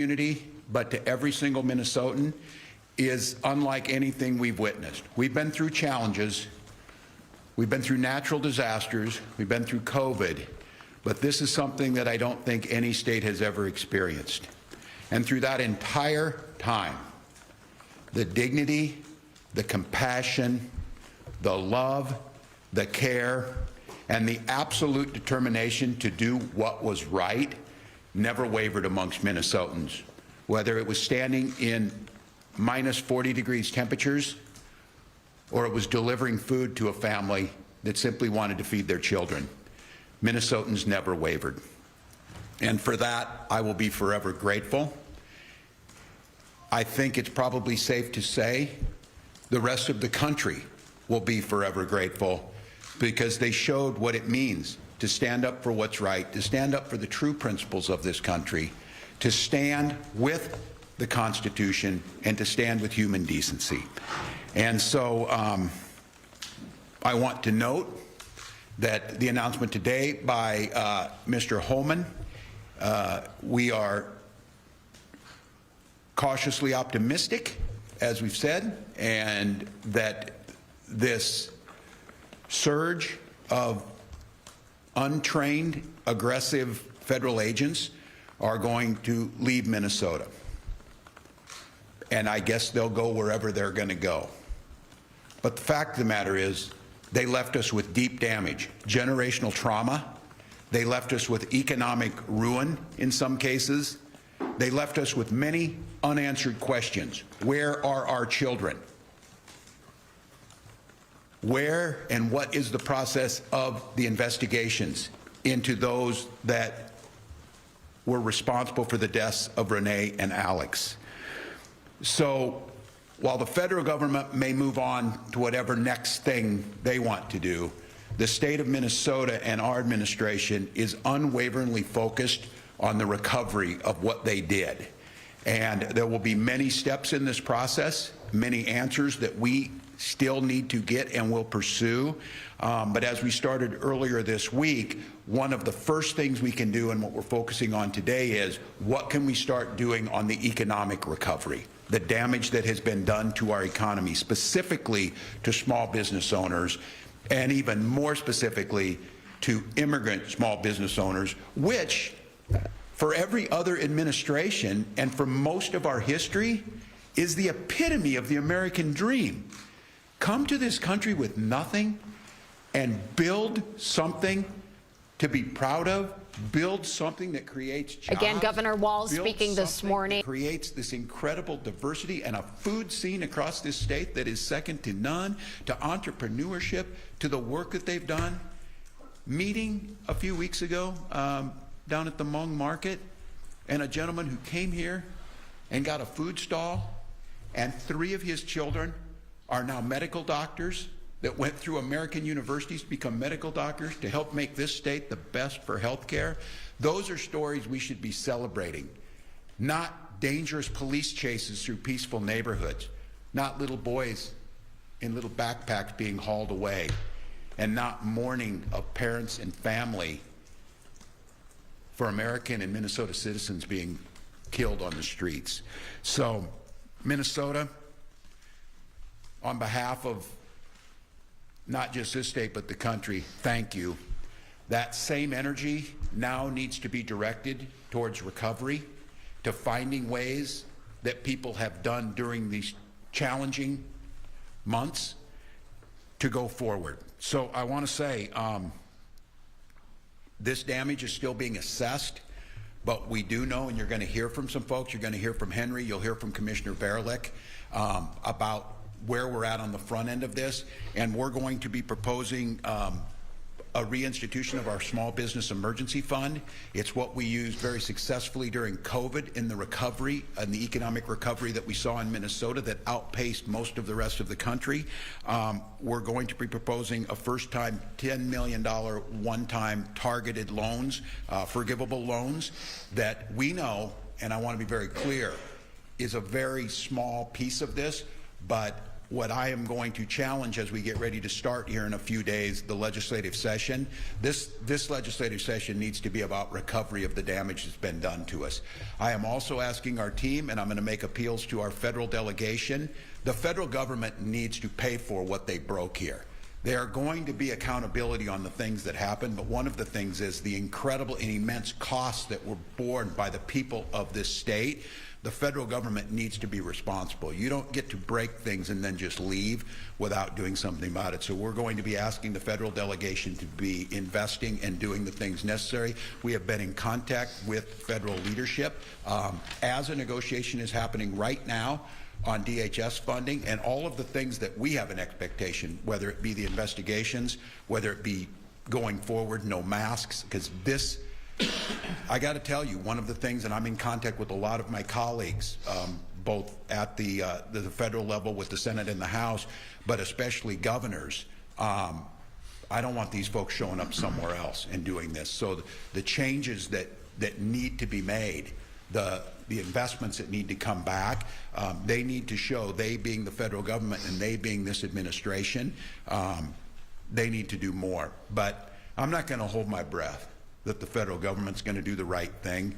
community, but to every single Minnesotan, is unlike anything we've witnessed. We've been through challenges, we've been through natural disasters, we've been through COVID, but this is something that I don't think any state has ever experienced. And through that entire time, the dignity, the compassion, the love, the care, and the absolute determination to do what was right never wavered amongst Minnesotans, whether it was standing in minus 40 degrees temperatures or it was delivering food to a family that simply wanted to feed their children. Minnesotans never wavered. And for that, I will be forever grateful. I think it's probably safe to say the rest of the country will be forever grateful, because they showed what it means to stand up for what's right, to stand up for the true principles of this country, to stand with the Constitution, and to stand with human decency. And so I want to note that the announcement today by Mr. Homan, we are cautiously optimistic, as we've said, and that this surge of untrained, aggressive federal agents are going to leave Minnesota. And I guess they'll go wherever they're going to go. But the fact of the matter is, they left us with deep damage, generational trauma. They left us with economic ruin in some cases. They left us with many unanswered questions. Where are our children? Where and what is the process of the investigations into those that were responsible for the deaths of Renee and Alex? So while the federal government may move on to whatever next thing they want to do, the state of Minnesota and our administration is unwaveringly focused on the recovery of what they did. And there will be many steps in this process, many answers that we still need to get and will pursue. But as we started earlier this week, one of the first things we can do and what we're focusing on today is what can we start doing on the economic recovery, the damage that has been done to our economy, specifically to small business owners, and even more specifically to immigrant small business owners, which for every other administration and for most of our history is the epitome of the American dream. Come to this country with nothing and build something to be proud of, build something that creates jobs. Again, Governor Walz speaking this morning. Creates this incredible diversity and a food scene across this state that is second to none, to entrepreneurship, to the work that they've done. Meeting a few weeks ago down at the Hmong Market, and a gentleman who came here and got a food stall, and 3 of his children are now medical doctors that went through American universities to become medical doctors to help make this state the best for health care. Those are stories we should be celebrating, not dangerous police chases through peaceful neighborhoods, not little boys in little backpacks being hauled away, and not mourning of parents and family for American and Minnesota citizens being killed on the streets. So, Minnesota, on behalf of not just this state but the country, thank you. That same energy now needs to be directed towards recovery, to finding ways that people have done during these challenging months to go forward. So I want to say this damage is still being assessed, but we do know, and you're going to hear from some folks, you're going to hear from Henry, you'll hear from Commissioner Verlick about where we're at on the front end of this, and we're going to be proposing a reinstitution of our Small Business Emergency Fund. It's what we used very successfully during COVID in the recovery and the economic recovery that we saw in Minnesota that outpaced most of the rest of the country. We're going to be proposing a first-time $10 million one-time targeted loans, forgivable loans that we know, and I want to be very clear, is a very small piece of this, but what I am going to challenge as we get ready to start here in a few days, the legislative session, this legislative session needs to be about recovery of the damage that's been done to us. I am also asking our team, and I'm going to make appeals to our federal delegation, the federal government needs to pay for what they broke here. There are going to be accountability on the things that happen, but one of the things is the incredible and immense costs that were borne by the people of this state. The federal government needs to be responsible. You don't get to break things and then just leave without doing something about it. So we're going to be asking the federal delegation to be investing and doing the things necessary. We have been in contact with federal leadership as a negotiation is happening right now on DHS funding and all of the things that we have an expectation, whether it be the investigations, whether it be going forward, no masks, because this, I got to tell you, one of the things, and I'm in contact with a lot of my colleagues, both at the federal level with the Senate and the House, but especially governors, I don't want these folks showing up somewhere else and doing this. So the changes that need to be made, the investments that need to come back, they need to show, they being the federal government and they being this administration, they need to do more. But I'm not going to hold my breath that the federal government's going to do the right thing.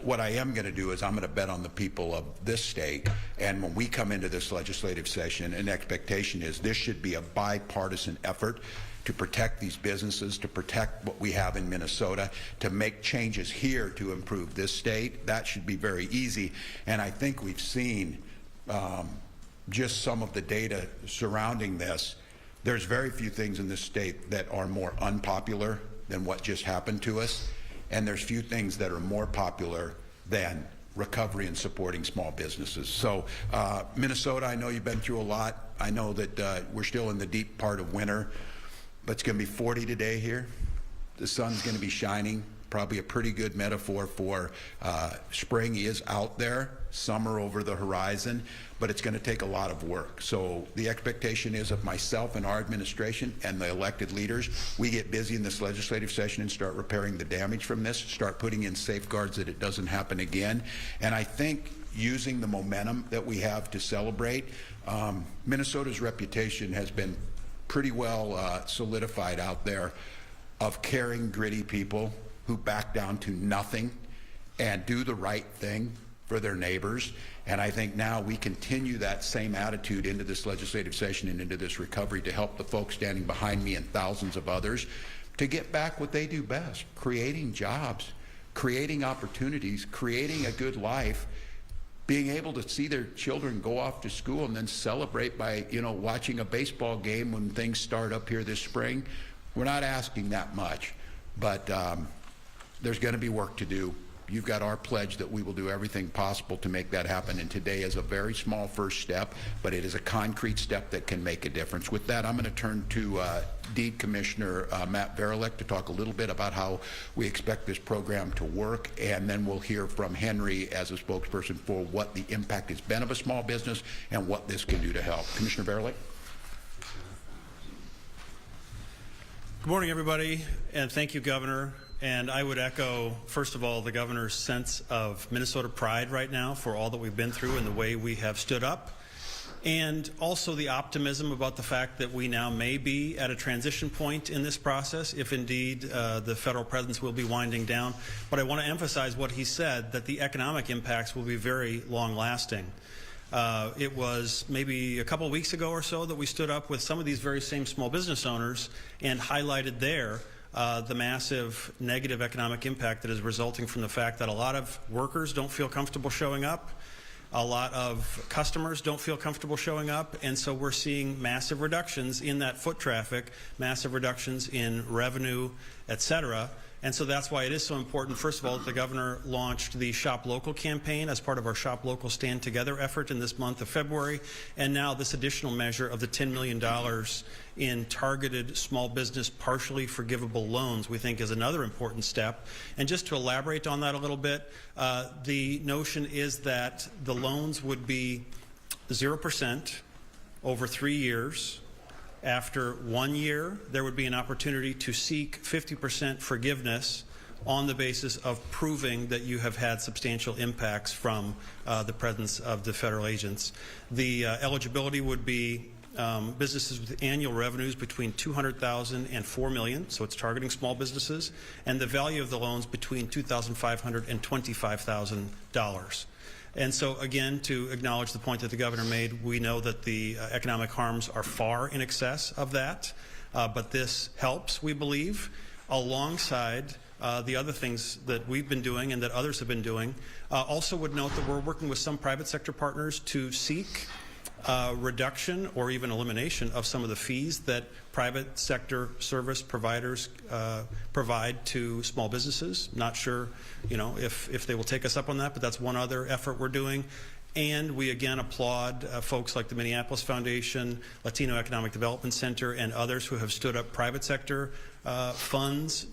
What I am going to do is I'm going to bet on the people of this state, and when we come into this legislative session, an expectation is this should be a bipartisan effort to protect these businesses, to protect what we have in Minnesota, to make changes here to improve this state. That should be very easy, and I think we've seen just some of the data surrounding this. There's very few things in this state that are more unpopular than what just happened to us, and there's few things that are more popular than recovery and supporting small businesses. So Minnesota, I know you've been through a lot. I know that we're still in the deep part of winter, but it's going to be 40 today here. The sun's going to be shining. Probably a pretty good metaphor for spring is out there, summer over the horizon, but it's going to take a lot of work. So the expectation is of myself and our administration and the elected leaders, we get busy in this legislative session and start repairing the damage from this, start putting in safeguards that it doesn't happen again. And I think using the momentum that we have to celebrate, Minnesota's reputation has been pretty well solidified out there of caring, gritty people who back down to nothing and do the right thing for their neighbors. And I think now we continue that same attitude into this legislative session and into this recovery to help the folks standing behind me and thousands of others to get back what they do best, creating jobs, creating opportunities, creating a good life, being able to see their children go off to school and then celebrate by, watching a baseball game when things start up here this spring. We're not asking that much, but there's going to be work to do. You've got our pledge that we will do everything possible to make that happen, and today is a very small first step, but it is a concrete step that can make a difference. With that, I'm going to turn to Deed Commissioner Matt Verilek to talk a little bit about how we expect this program to work, and then we'll hear from Henry as a spokesperson for what the impact has been of a small business and what this can do to help. Commissioner Verilek. Good morning, everybody, and thank you, Governor. And I would echo, first of all, the Governor's sense of Minnesota pride right now for all that we've been through and the way we have stood up, and also the optimism about the fact that we now may be at a transition point in this process, if indeed the federal presence will be winding down. But I want to emphasize what he said, that the economic impacts will be very long-lasting. It was maybe a couple of weeks ago or so that we stood up with some of these very same small business owners and highlighted there the massive negative economic impact that is resulting from the fact that a lot of workers don't feel comfortable showing up, a lot of customers don't feel comfortable showing up, and so we're seeing massive reductions in that foot traffic, massive reductions in revenue, et cetera. And so that's why it is so important, first of all, that the Governor launched the Shop Local campaign as part of our Shop Local Stand Together effort in this month of February, and now this additional measure of the $10 million in targeted small business partially forgivable loans we think is another important step. And just to elaborate on that a little bit, the notion is that the loans would be 0% over 3 years. After 1 year, there would be an opportunity to seek 50% forgiveness on the basis of proving that you have had substantial impacts from the presence of the federal agents. The eligibility would be businesses with annual revenues between $200,000 and $4 million, so it's targeting small businesses, and the value of the loans between $2,500 and $25,000. And so, again, to acknowledge the point that the governor made, we know that the economic harms are far in excess of that, but this helps, we believe, alongside the other things that we've been doing and that others have been doing. Also would note that we're working with some private sector partners to seek reduction or even elimination of some of the fees that private sector service providers provide to small businesses. Not sure, if they will take us up on that, but that's one other effort we're doing. And we again applaud folks like the Minneapolis Foundation, Latino Economic Development Center, and others who have stood up private sector funds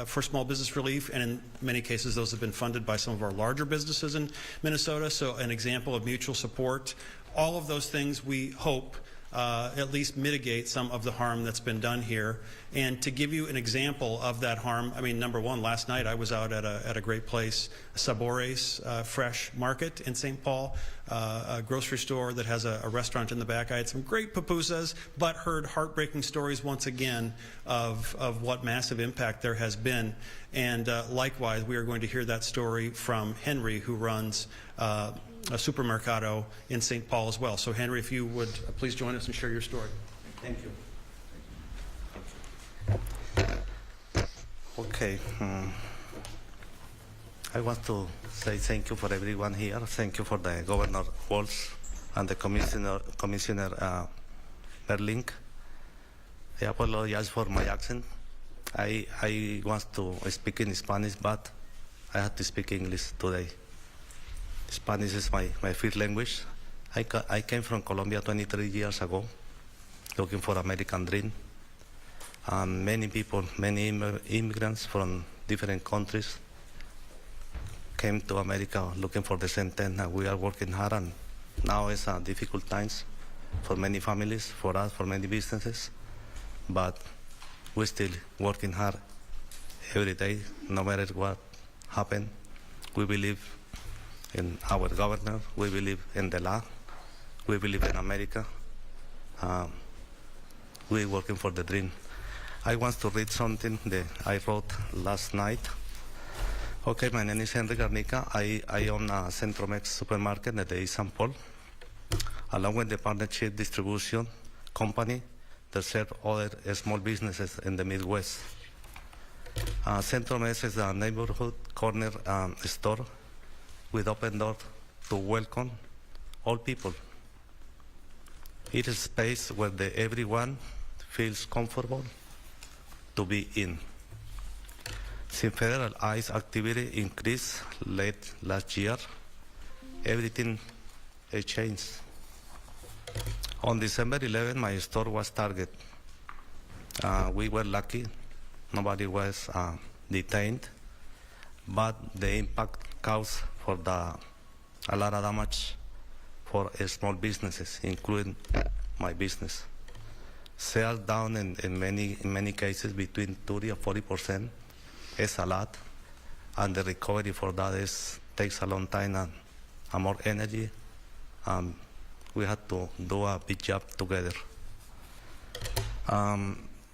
for small business relief, and in many cases those have been funded by some of our larger businesses in Minnesota, so an example of mutual support. All of those things we hope at least mitigate some of the harm that's been done here. And to give you an example of that harm, I mean, number one, last night I was out at a great place, Sabores Fresh Market in St. Paul, a grocery store that has a restaurant in the back. I had some great pupusas, but heard heartbreaking stories once again of what massive impact there has been. And likewise, we are going to hear that story from Henry, who runs a supermercado in St. Paul as well. So Henry, if you would please join us and share your story. Thank you. Okay. I want to say thank you for everyone here. Thank you for the Governor Walz and the Commissioner Berlink. I apologize for my accent. I want to speak in Spanish, but I had to speak English today. Spanish is my first language. I came from Colombia 23 years ago, looking for American dream. Many people, many immigrants from different countries came to America looking for the same thing. We are working hard, and now it's difficult times for many families, for us, for many businesses. But we're still working hard every day, no matter what happens. We believe in our governor, we believe in the law, we believe in America. We're working for the dream. I want to read something that I wrote last night. Okay, my name is Henry Garnica. I own a Centromex supermarket at the East St. Paul, along with the partnership distribution company that serve other small businesses in the Midwest. Centromex is a neighborhood corner store with open door to welcome all people. It is a space where everyone feels comfortable to be in. Since federal ICE activity increased late last year, everything changed. On December 11, my store was targeted. We were lucky. Nobody was detained, but the impact caused a lot of damage for small businesses, including my business. Sales down in many cases between 30 and 40% is a lot, and the recovery for that takes a long time and more energy. We had to do a big job together.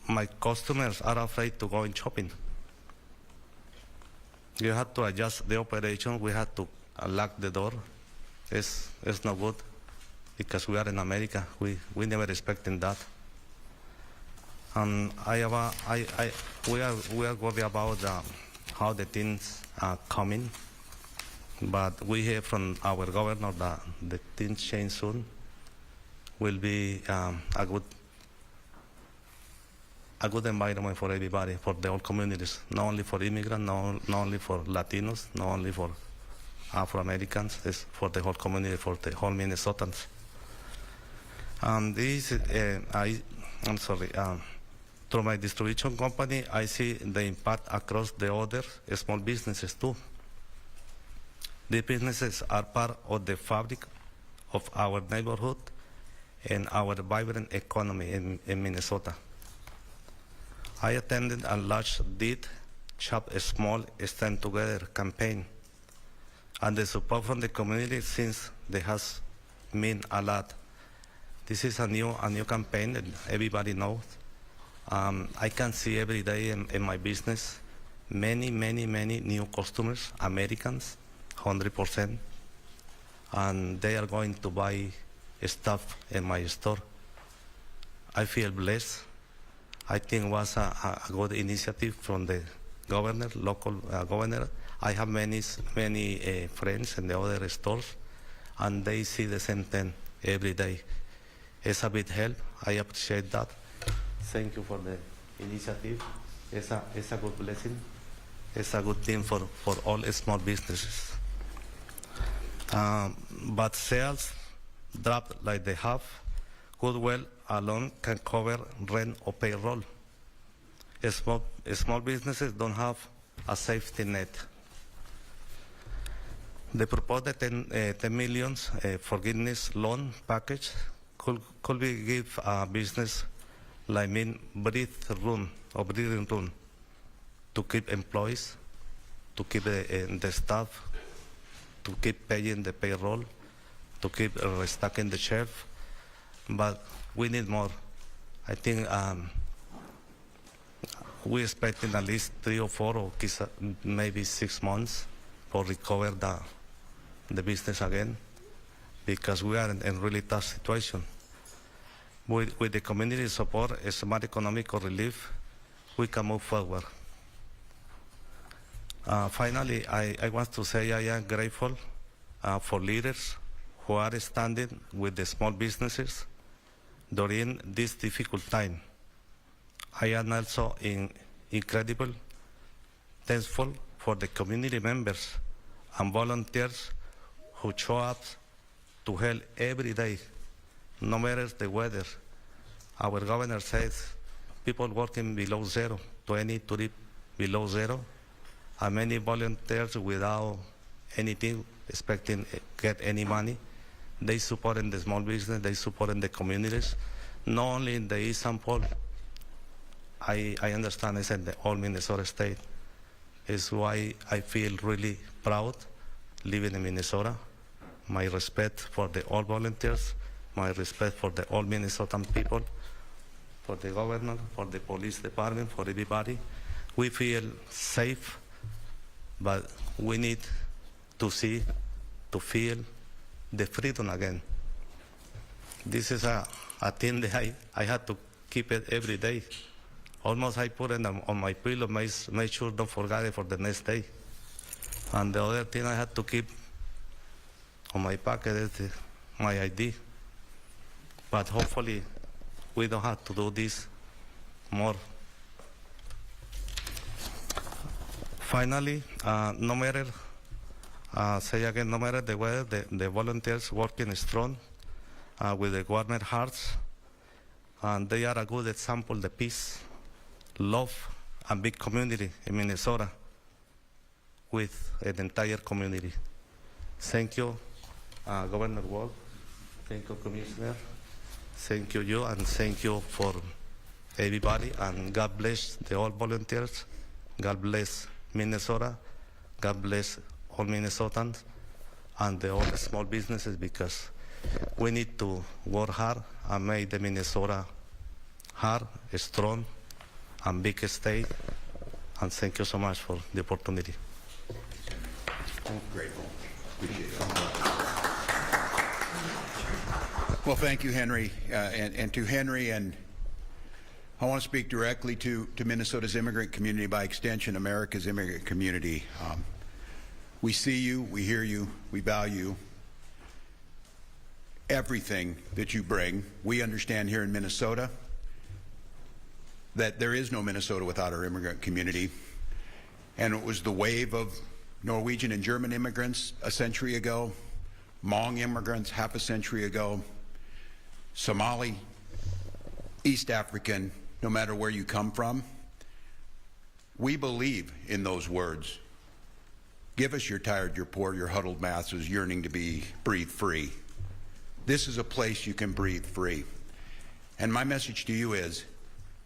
My customers are afraid to go in shopping. You have to adjust the operation. We had to lock the door. It's not good because we are in America. We never expected that. We are worried about how the things are coming, but we hear from our governor that the things change soon. Will be a good environment for everybody, for the whole communities, not only for immigrants, not only for Latinos, not only for Afro-Americans, it's for the whole community, for the whole Minnesotans. Through my distribution company, I see the impact across the other small businesses too. These businesses are part of the fabric of our neighborhood and our vibrant economy in Minnesota. I attended a large deed Shop Small, Stand Together campaign. And the support from the community since they has mean a lot. This is a new campaign that everybody knows. I can see every day in my business many new customers, Americans, 100%, and they are going to buy stuff in my store. I feel blessed. I think it was a good initiative from the governor, local governor. I have many friends in the other stores, and they see the same thing every day. It's a big help. I appreciate that. Thank you for the initiative. It's a good blessing. It's a good thing for all small businesses. But sales drop like they have. Goodwill alone can cover rent or payroll. Small businesses don't have a safety net. The proposed 10 million forgiveness loan package could be give a business like breathing room to keep employees, to keep the staff, to keep paying the payroll, to keep restocking the shelf. But we need more. I think we're expecting at least 3 or 4 or maybe 6 months for recover the business again, because we are in really tough situation. With the community support and smart economic relief, we can move forward. Finally, I want to say I am grateful for leaders who are standing with the small businesses during this difficult time. I am also incredible thankful for the community members and volunteers who show up to help every day, no matter the weather. Our governor says people working below zero, 20 to live below zero, and many volunteers without anything, expecting get any money. They support in the small business, they support in the communities, not only in the East St. Paul. I understand it's in the whole Minnesota state. It's why I feel really proud living in Minnesota. My respect for the all volunteers, my respect for the all Minnesotan people, for the governor, for the police department, for everybody. We feel safe, but we need to feel the freedom again. This is a thing that I had to keep it every day. Almost I put it on my pillow, make sure don't forget it for the next day. And the other thing I had to keep on my pocket is my ID. But hopefully we don't have to do this more. Finally, no matter, say again, no matter the weather, the volunteers working strong with the warm hearts, and they are a good example, the peace, love, and big community in Minnesota with an entire community. Thank you, Governor Walz. Thank you, Commissioner. Thank you, and thank you for everybody. And God bless the all volunteers. God bless Minnesota. God bless all Minnesotans and the all small businesses, because we need to work hard and make the Minnesota hard, strong, and big state. And thank you so much for the opportunity. Grateful. Appreciate it. Well, thank you, Henry. And to Henry, and I want to speak directly to Minnesota's immigrant community, by extension, America's immigrant community. We see you, we hear you, we value everything that you bring. We understand here in Minnesota that there is no Minnesota without our immigrant community. And it was the wave of Norwegian and German immigrants a century ago, Hmong immigrants half a century ago, Somali, East African, no matter where you come from. We believe in those words. Give us your tired, your poor, your huddled masses yearning to be breathe free. This is a place you can breathe free. And my message to you is,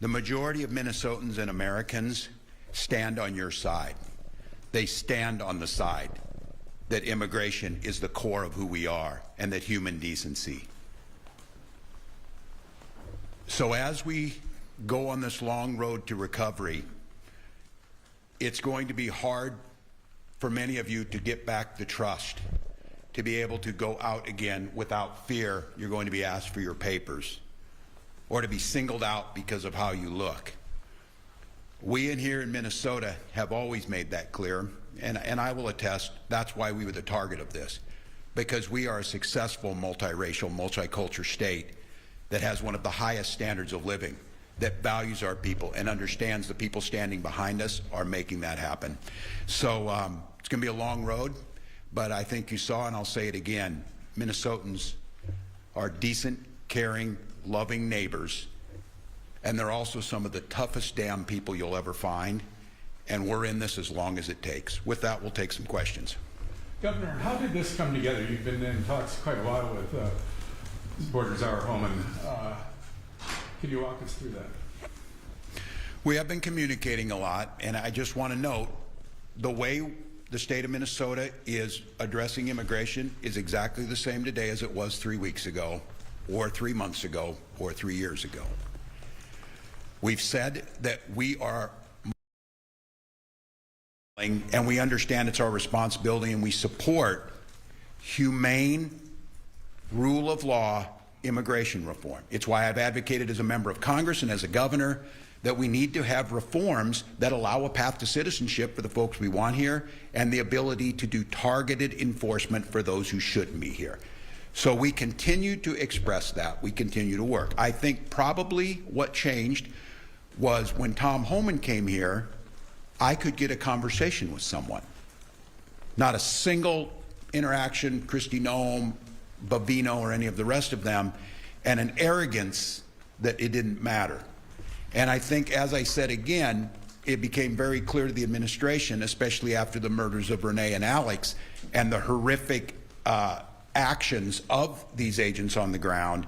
the majority of Minnesotans and Americans stand on your side. They stand on the side that immigration is the core of who we are and that human decency. So as we go on this long road to recovery, it's going to be hard for many of you to get back the trust, to be able to go out again without fear you're going to be asked for your papers or to be singled out because of how you look. We in here in Minnesota have always made that clear, and I will attest that's why we were the target of this, because we are a successful multiracial, multicultural state that has one of the highest standards of living, that values our people and understands the people standing behind us are making that happen. So it's going to be a long road, but I think you saw, and I'll say it again, Minnesotans are decent, caring, loving neighbors, and they're also some of the toughest damn people you'll ever find, and we're in this as long as it takes. With that, we'll take some questions. Governor, how did this come together? You've been in talks quite a while with Border Czar Homan. Can you walk us through that? We have been communicating a lot, and I just want to note the way the state of Minnesota is addressing immigration is exactly the same today as it was 3 weeks ago, or 3 months ago, or 3 years ago. We've said that we are, and we understand it's our responsibility, and we support humane, rule of law immigration reform. It's why I've advocated as a member of Congress and as a governor that we need to have reforms that allow a path to citizenship for the folks we want here and the ability to do targeted enforcement for those who shouldn't be here. So we continue to express that. We continue to work. I think probably what changed was when Tom Homan came here, I could get a conversation with someone. Not a single interaction, Kristi Noem, Bavino, or any of the rest of them, and an arrogance that it didn't matter. And I think, as I said again, it became very clear to the administration, especially after the murders of Renee and Alex and the horrific actions of these agents on the ground,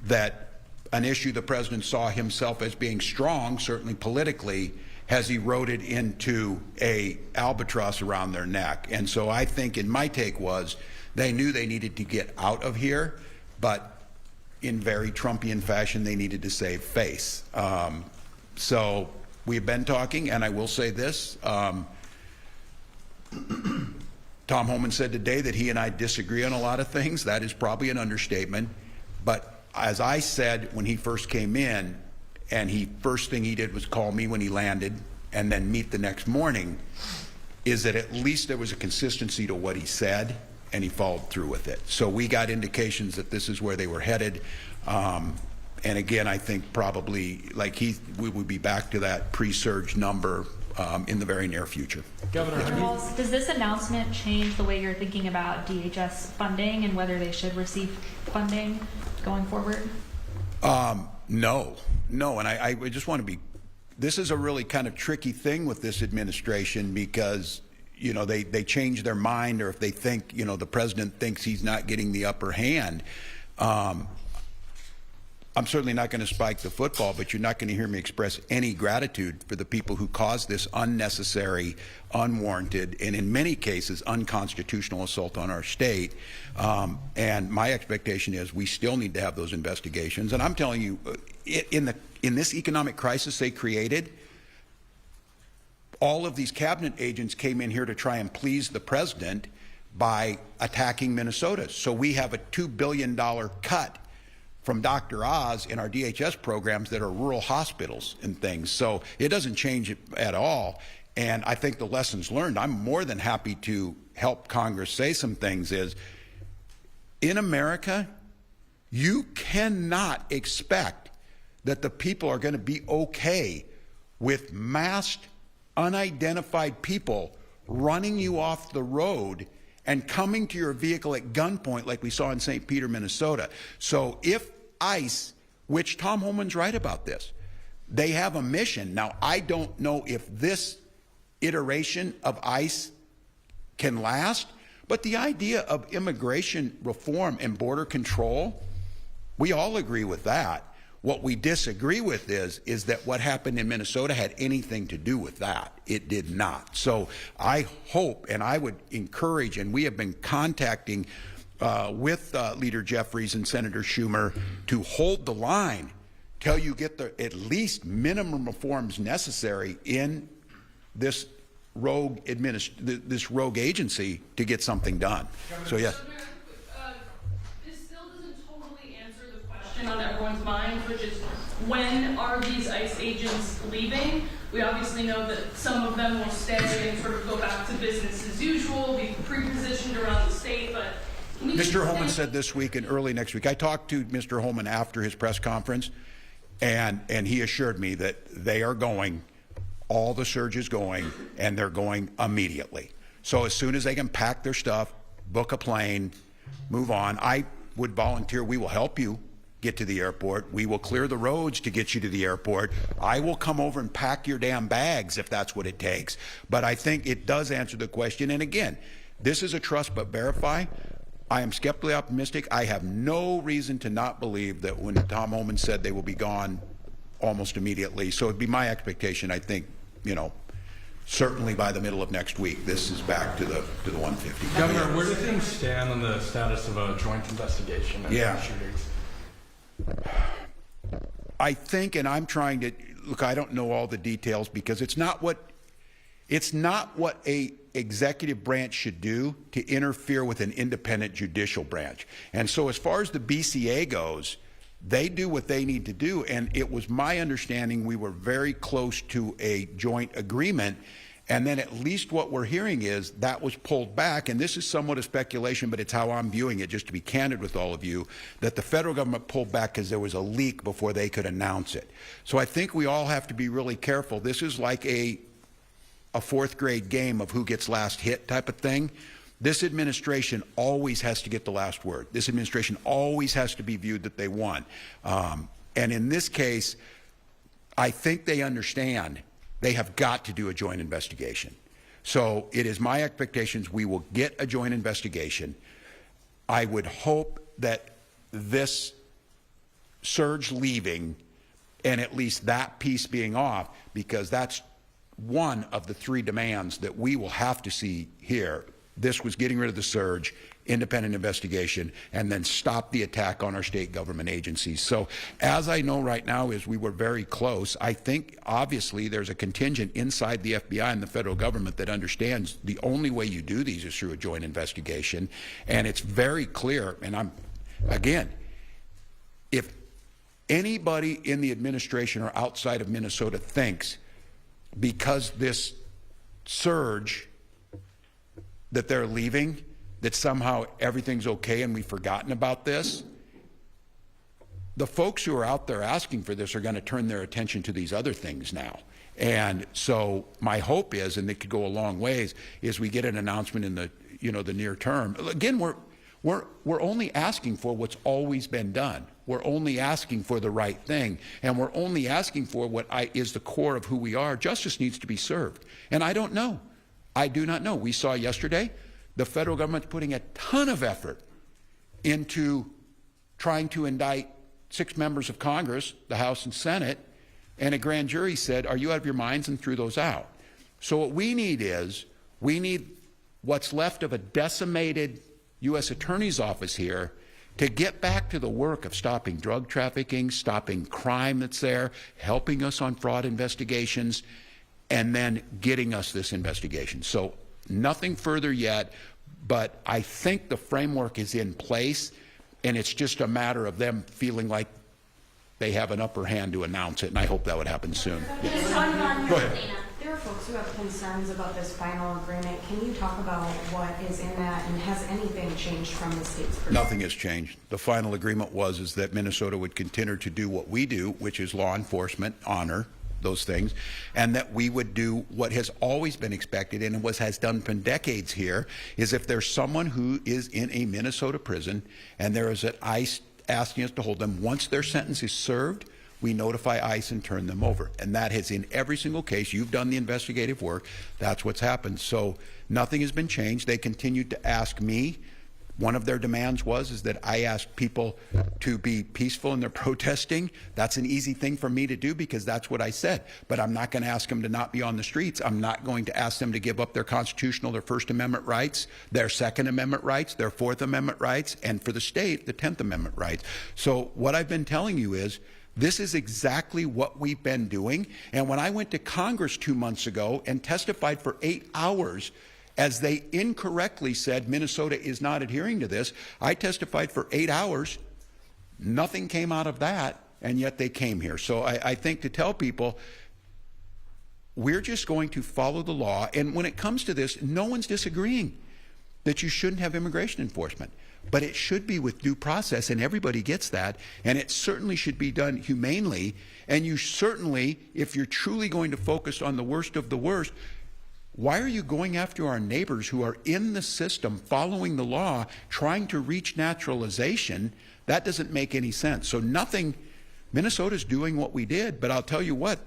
that an issue the president saw himself as being strong, certainly politically, has eroded into a albatross around their neck. And so I think, in my take was, they knew they needed to get out of here, but in very Trumpian fashion, they needed to save face. So we've been talking, and I will say this. Tom Homan said today that he and I disagree on a lot of things. That is probably an understatement. But as I said when he first came in, and first thing he did was call me when he landed and then meet the next morning, is that at least there was a consistency to what he said, and he followed through with it. So we got indications that this is where they were headed. And again, I think probably we would be back to that pre-surge number in the very near future. Governor, Mr. Walz, does this announcement change the way you're thinking about DHS funding and whether they should receive funding going forward? No, and I just want to be, this is a really kind of tricky thing with this administration, because they change their mind, or if they think, the president thinks he's not getting the upper hand. I'm certainly not going to spike the football, but you're not going to hear me express any gratitude for the people who caused this unnecessary, unwarranted, and in many cases unconstitutional assault on our state. And my expectation is we still need to have those investigations. And I'm telling you, in this economic crisis they created, all of these cabinet agents came in here to try and please the president by attacking Minnesota. So we have a $2 billion cut from Dr. Oz in our DHS programs that are rural hospitals and things. So it doesn't change it at all. And I think the lessons learned, I'm more than happy to help Congress say some things, is in America, you cannot expect that the people are going to be okay with masked, unidentified people running you off the road and coming to your vehicle at gunpoint like we saw in St. Peter, Minnesota. So if ICE, which Tom Homan's right about this, they have a mission. Now, I don't know if this iteration of ICE can last, but the idea of immigration reform and border control, we all agree with that. What we disagree with is that what happened in Minnesota had anything to do with that. It did not. So I hope, and I would encourage, and we have been contacting with Leader Jeffries and Senator Schumer to hold the line till you get the at least minimum reforms necessary in this rogue agency to get something done. So yes. This still doesn't totally answer the question on everyone's mind, which is when are these ICE agents leaving? We obviously know that some of them will stay and sort of go back to business as usual, be pre-positioned around the state, but Mr. Homan said this week and early next week. I talked to Mr. Homan after his press conference, and he assured me that they are going, all the surge is going, and they're going immediately. So as soon as they can pack their stuff, book a plane, move on. I would volunteer. We will help you get to the airport. We will clear the roads to get you to the airport. I will come over and pack your damn bags if that's what it takes. But I think it does answer the question. And again, this is a trust but verify. I am skeptically optimistic. I have no reason to not believe that when Tom Homan said they will be gone almost immediately. So it'd be my expectation, I think, you know, certainly by the middle of next week, this is back to the 150. Governor, where do things stand on the status of a joint investigation into the shootings? I think, and I'm trying to look, I don't know all the details because it's not what a executive branch should do to interfere with an independent judicial branch. And so as far as the BCA goes, they do what they need to do, and it was my understanding we were very close to a joint agreement, and then at least what we're hearing is that was pulled back, and this is somewhat a speculation, but it's how I'm viewing it, just to be candid with all of you, that the federal government pulled back because there was a leak before they could announce it. So I think we all have to be really careful. This is like a fourth grade game of who gets last hit type of thing. This administration always has to get the last word. This administration always has to be viewed that they won. And in this case, I think they understand they have got to do a joint investigation. So it is my expectations we will get a joint investigation. I would hope that this surge leaving and at least that piece being off, because that's one of the three demands that we will have to see here. This was getting rid of the surge, independent investigation, and then stop the attack on our state government agencies. So as I know right now is we were very close. I think obviously there's a contingent inside the FBI and the federal government that understands the only way you do these is through a joint investigation. And it's very clear, and again, if anybody in the administration or outside of Minnesota thinks because this surge that they're leaving, that somehow everything's okay and we've forgotten about this, the folks who are out there asking for this are going to turn their attention to these other things now. And so my hope is, and it could go a long ways, is we get an announcement in the the near term. Again, we're only asking for what's always been done. We're only asking for the right thing, and we're only asking for what is the core of who we are. Justice needs to be served, and I don't know. I do not know. We saw yesterday the federal government's putting a ton of effort into trying to indict 6 members of Congress, the House and Senate, and a grand jury said, "Are you out of your minds?" and threw those out. So what we need is, we need what's left of a decimated U.S. Attorney's Office here to get back to the work of stopping drug trafficking, stopping crime that's there, helping us on fraud investigations, and then getting us this investigation. So nothing further yet, but I think the framework is in place, and it's just a matter of them feeling like they have an upper hand to announce it, and I hope that would happen soon. Yeah. Go ahead. There are folks who have concerns about this final agreement. Can you talk about what is in that, and has anything changed from the state's perspective? Nothing has changed. The final agreement is that Minnesota would continue to do what we do, which is law enforcement, honor, those things, and that we would do what has always been expected and has done for decades here, is if there's someone who is in a Minnesota prison and there is an ICE asking us to hold them, once their sentence is served, we notify ICE and turn them over. And that has, in every single case, you've done the investigative work, that's what's happened. So nothing has been changed. They continued to ask me One of their demands is that I asked people to be peaceful in their protesting. That's an easy thing for me to do because that's what I said. But I'm not going to ask them to not be on the streets. I'm not going to ask them to give up their constitutional, their First Amendment rights, their Second Amendment rights, their Fourth Amendment rights, and for the state, the 10th Amendment rights. So what I've been telling you is this is exactly what we've been doing. And when I went to Congress 2 months ago and testified for 8 hours, as they incorrectly said Minnesota is not adhering to this, I testified for 8 hours. Nothing came out of that, and yet they came here. So I think to tell people, we're just going to follow the law. And when it comes to this, no one's disagreeing that you shouldn't have immigration enforcement. But it should be with due process, and everybody gets that. And it certainly should be done humanely. And you certainly, if you're truly going to focus on the worst of the worst, why are you going after our neighbors who are in the system, following the law, trying to reach naturalization? That doesn't make any sense. So Minnesota's doing what we did, but I'll tell you what,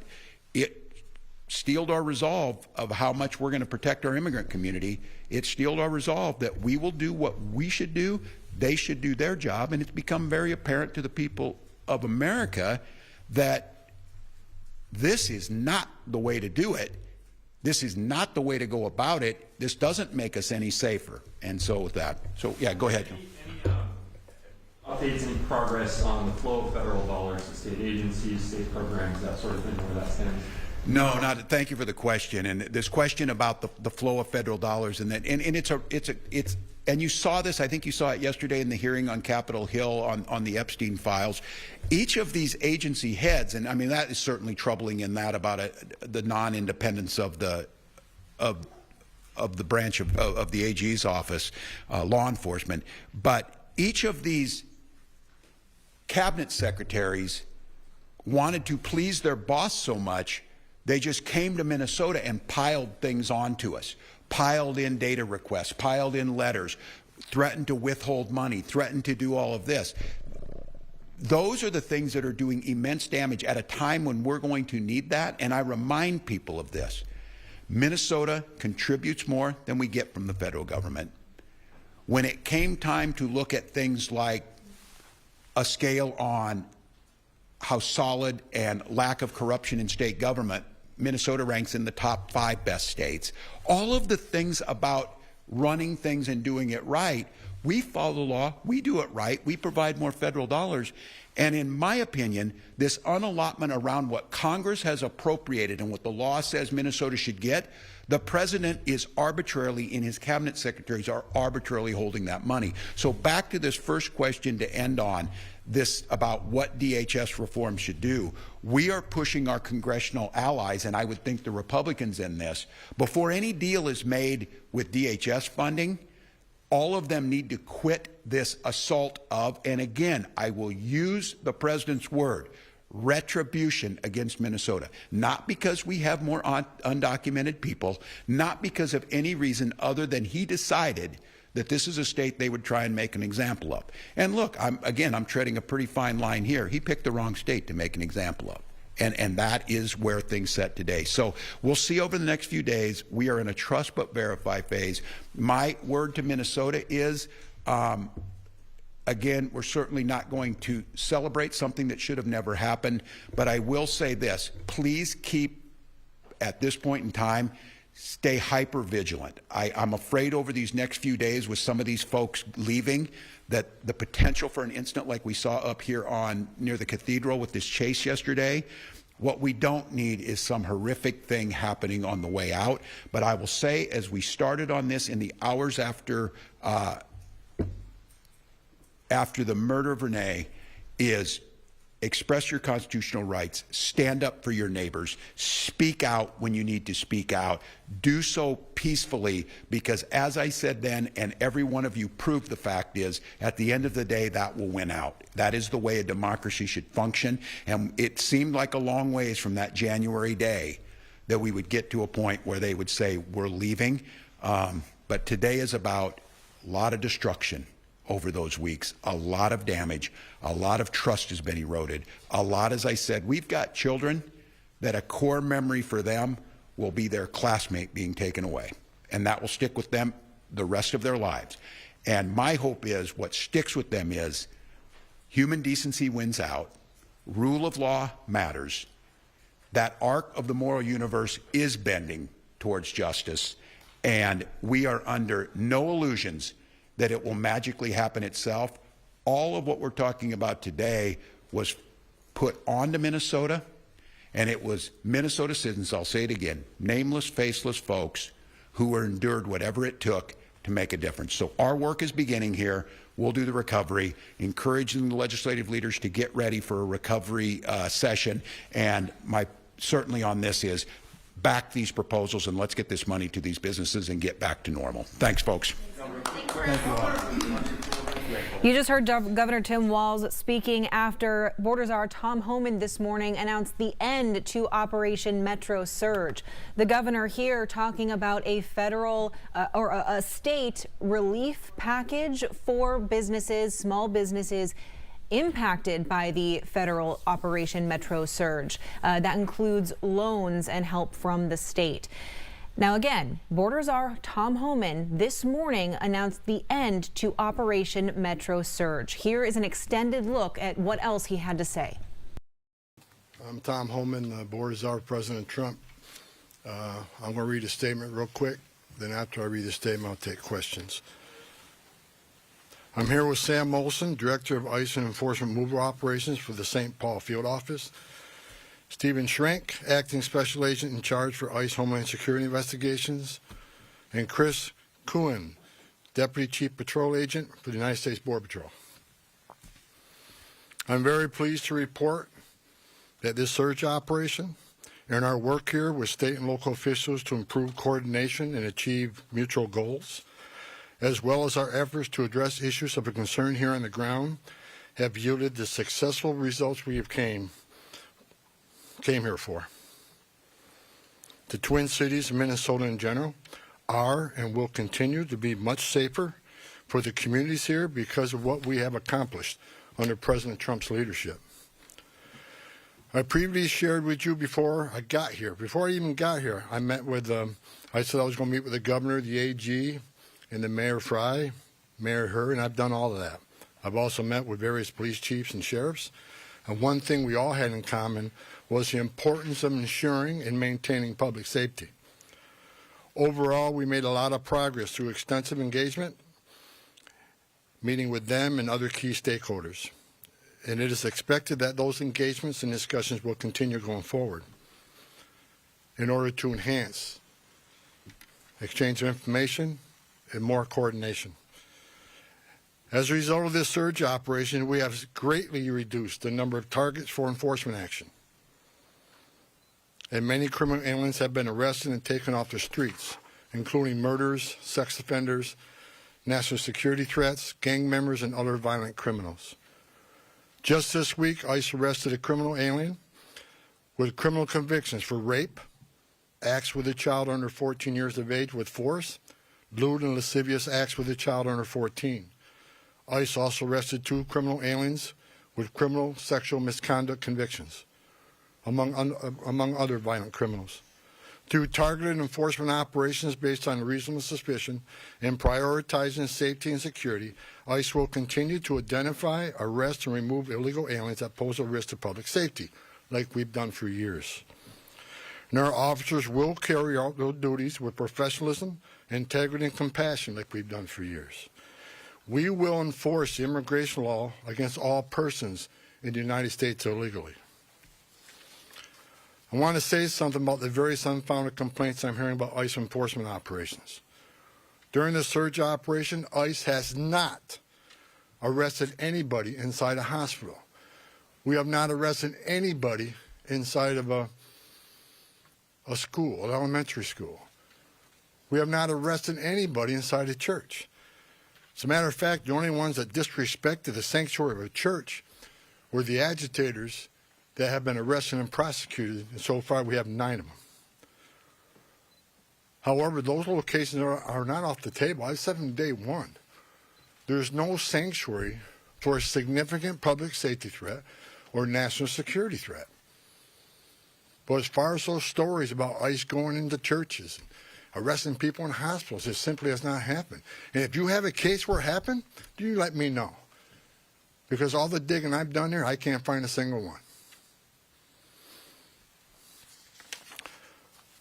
it steeled our resolve of how much we're going to protect our immigrant community. It steeled our resolve that we will do what we should do, they should do their job, and it's become very apparent to the people of America that this is not the way to do it. This is not the way to go about it. This doesn't make us any safer. And so with that, yeah, go ahead. Any updates, any progress on the flow of federal dollars to state agencies, state programs, that sort of thing, where that stands? No, not. Thank you for the question. And this question about the flow of federal dollars, and and you saw this. I think you saw it yesterday in the hearing on Capitol Hill on the Epstein files. Each of these agency heads, and I mean that is certainly troubling in that about the non-independence of the branch of the AG's office, law enforcement. But each of these cabinet secretaries wanted to please their boss so much, they just came to Minnesota and piled things onto us, piled in data requests, piled in letters, threatened to withhold money, threatened to do all of this. Those are the things that are doing immense damage at a time when we're going to need that. And I remind people of this. Minnesota contributes more than we get from the federal government. When it came time to look at things like a scale on how solid and lack of corruption in state government, Minnesota ranks in the top 5 best states. All of the things about running things and doing it right, we follow the law, we do it right, we provide more federal dollars. And in my opinion, this unallotment around what Congress has appropriated and what the law says Minnesota should get, the president is arbitrarily, and his cabinet secretaries are arbitrarily holding that money. So back to this first question to end on, this about what DHS reform should do. We are pushing our congressional allies, and I would think the Republicans in this, before any deal is made with DHS funding, all of them need to quit this assault of, and again, I will use the president's word, retribution against Minnesota. Not because we have more undocumented people, not because of any reason other than he decided that this is a state they would try and make an example of. And look, I'm treading a pretty fine line here. He picked the wrong state to make an example of. And that is where things set today. So we'll see over the next few days. We are in a trust but verify phase. My word to Minnesota is, again, we're certainly not going to celebrate something that should have never happened. But I will say this, please keep, at this point in time, stay hyper vigilant. I'm afraid over these next few days with some of these folks leaving that the potential for an incident like we saw up here near the cathedral with this chase yesterday, what we don't need is some horrific thing happening on the way out. But I will say, as we started on this in the hours after the murder of Renee, is express your constitutional rights, stand up for your neighbors, speak out when you need to speak out, do so peacefully, because as I said then, and every one of you proved, the fact is, at the end of the day, that will win out. That is the way a democracy should function, and it seemed like a long ways from that January day that we would get to a point where they would say, we're leaving, but today is about a lot of destruction. Over those weeks, a lot of damage, a lot of trust has been eroded. A lot, as I said, we've got children that a core memory for them will be their classmate being taken away. And that will stick with them the rest of their lives. And my hope is what sticks with them is human decency wins out, rule of law matters, that arc of the moral universe is bending towards justice, and we are under no illusions that it will magically happen itself. All of what we're talking about today was put onto Minnesota, and it was Minnesota citizens, I'll say it again, nameless, faceless folks who were endured whatever it took to make a difference. So our work is beginning here. We'll do the recovery, encouraging the legislative leaders to get ready for a recovery session. And my certainly on this is back these proposals and let's get this money to these businesses and get back to normal. Thanks, folks. You just heard Governor Tim Walz speaking after Border Czar Tom Homan this morning announced the end to Operation Metro Surge. The governor here talking about a federal or a state relief package for businesses, small businesses impacted by the federal Operation Metro Surge. That includes loans and help from the state. Now again, Border Czar Tom Homan this morning announced the end to Operation Metro Surge. Here is an extended look at what else he had to say. I'm Tom Homan, Border Czar President Trump. I'm going to read a statement real quick. Then after I read the statement, I'll take questions. I'm here with Sam Molson, Director of ICE and Enforcement Mover Operations for the St. Paul Field Office. Stephen Schrenk, Acting Special Agent in charge for ICE Homeland Security Investigations, and Chris Kuhn, Deputy Chief Patrol Agent for the United States Border Patrol. I'm very pleased to report that this surge operation and our work here with state and local officials to improve coordination and achieve mutual goals, as well as our efforts to address issues of concern here on the ground, have yielded the successful results we have came here for. The Twin Cities of Minnesota in general are and will continue to be much safer for the communities here because of what we have accomplished under President Trump's leadership. I previously shared with you before I got here. Before I even got here, I met with, I said I was going to meet with the governor, the AG, and the Mayor Fry, Mayor Herr, and I've done all of that. I've also met with various police chiefs and sheriffs. And one thing we all had in common was the importance of ensuring and maintaining public safety. Overall, we made a lot of progress through extensive engagement, meeting with them and other key stakeholders. And it is expected that those engagements and discussions will continue going forward in order to enhance exchange of information and more coordination. As a result of this surge operation, we have greatly reduced the number of targets for enforcement action. And many criminal aliens have been arrested and taken off the streets, including murderers, sex offenders, national security threats, gang members, and other violent criminals. Just this week, ICE arrested a criminal alien with criminal convictions for rape, acts with a child under 14 years of age with force, lewd and lascivious acts with a child under 14. ICE also arrested 2 criminal aliens with criminal sexual misconduct convictions, among other violent criminals. Through targeted enforcement operations based on reasonable suspicion and prioritizing safety and security, ICE will continue to identify, arrest, and remove illegal aliens that pose a risk to public safety, like we've done for years. And our officers will carry out those duties with professionalism, integrity, and compassion, like we've done for years. We will enforce the immigration law against all persons in the United States illegally. I want to say something about the various unfounded complaints I'm hearing about ICE enforcement operations. During the surge operation, ICE has not arrested anybody inside a hospital. We have not arrested anybody inside of a school, an elementary school. We have not arrested anybody inside a church. As a matter of fact, the only ones that disrespected the sanctuary of a church were the agitators that have been arrested and prosecuted, and so far we have 9 of them. However, those locations are not off the table. I said from day one, there's no sanctuary for a significant public safety threat or national security threat. But as far as those stories about ICE going into churches, arresting people in hospitals. It simply has not happened. And if you have a case where it happened, you let me know. Because all the digging I've done here, I can't find a single one.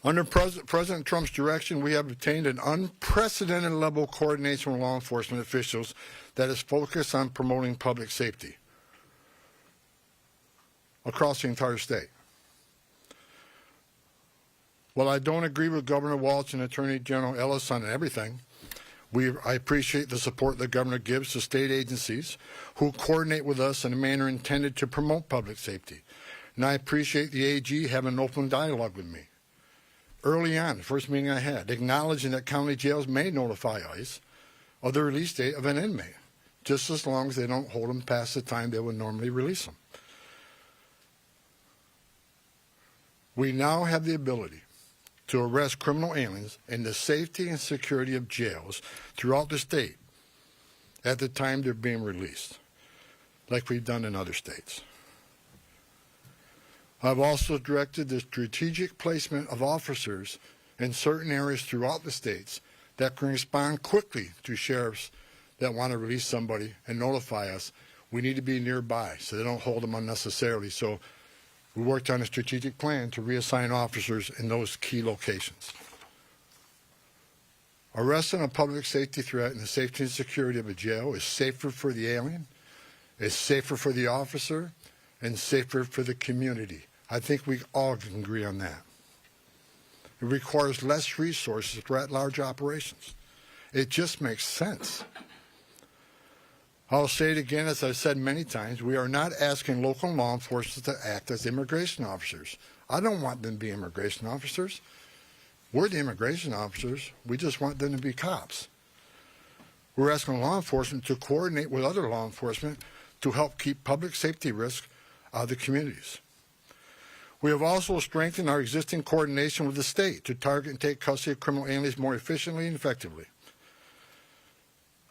Under President Trump's direction, we have obtained an unprecedented level of coordination with law enforcement officials that is focused on promoting public safety across the entire state. While I don't agree with Governor Walz and Attorney General Ellis on everything, I appreciate the support the governor gives to state agencies who coordinate with us in a manner intended to promote public safety. And I appreciate the AG having an open dialogue with me. Early on, the first meeting I had, acknowledging that county jails may notify ICE of the release date of an inmate, just as long as they don't hold them past the time they would normally release them. We now have the ability to arrest criminal aliens in the safety and security of jails throughout the state at the time they're being released, like we've done in other states. I've also directed the strategic placement of officers in certain areas throughout the states that can respond quickly to sheriffs that want to release somebody and notify us. We need to be nearby so they don't hold them unnecessarily. So we worked on a strategic plan to reassign officers in those key locations. Arresting a public safety threat in the safety and security of a jail is safer for the alien, it's safer for the officer, and safer for the community. I think we all can agree on that. It requires less resources for at-large operations. It just makes sense. I'll say it again, as I've said many times, we are not asking local law enforcement to act as immigration officers. I don't want them to be immigration officers. We're the immigration officers. We just want them to be cops. We're asking law enforcement to coordinate with other law enforcement to help keep public safety risk out of the communities. We have also strengthened our existing coordination with the state to target and take custody of criminal aliens more efficiently and effectively.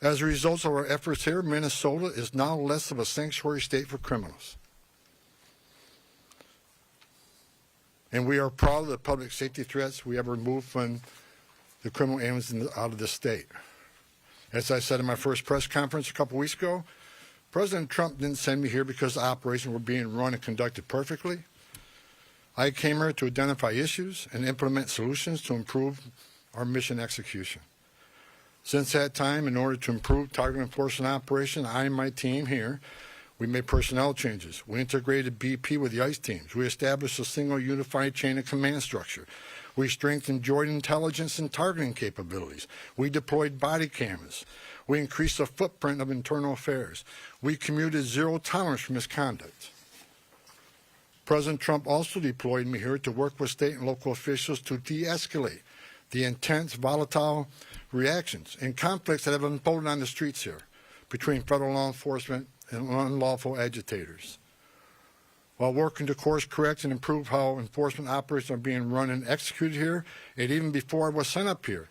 As a result of our efforts here, Minnesota is now less of a sanctuary state for criminals. And we are proud of the public safety threats we have removed from the criminal aliens out of the state. As I said in my first press conference a couple weeks ago, President Trump didn't send me here because the operations were being run and conducted perfectly. I came here to identify issues and implement solutions to improve our mission execution. Since that time, in order to improve target enforcement operation, I and my team here, we made personnel changes. We integrated BP with the ICE teams. We established a single unified chain of command structure. We strengthened joint intelligence and targeting capabilities. We deployed body cameras. We increased the footprint of internal affairs. We commuted zero tolerance for misconduct. President Trump also deployed me here to work with state and local officials to de-escalate the intense, volatile reactions and conflicts that have unfolded on the streets here between federal law enforcement and unlawful agitators. While working to course correct and improve how enforcement operations are being run and executed here, and even before I was sent up here,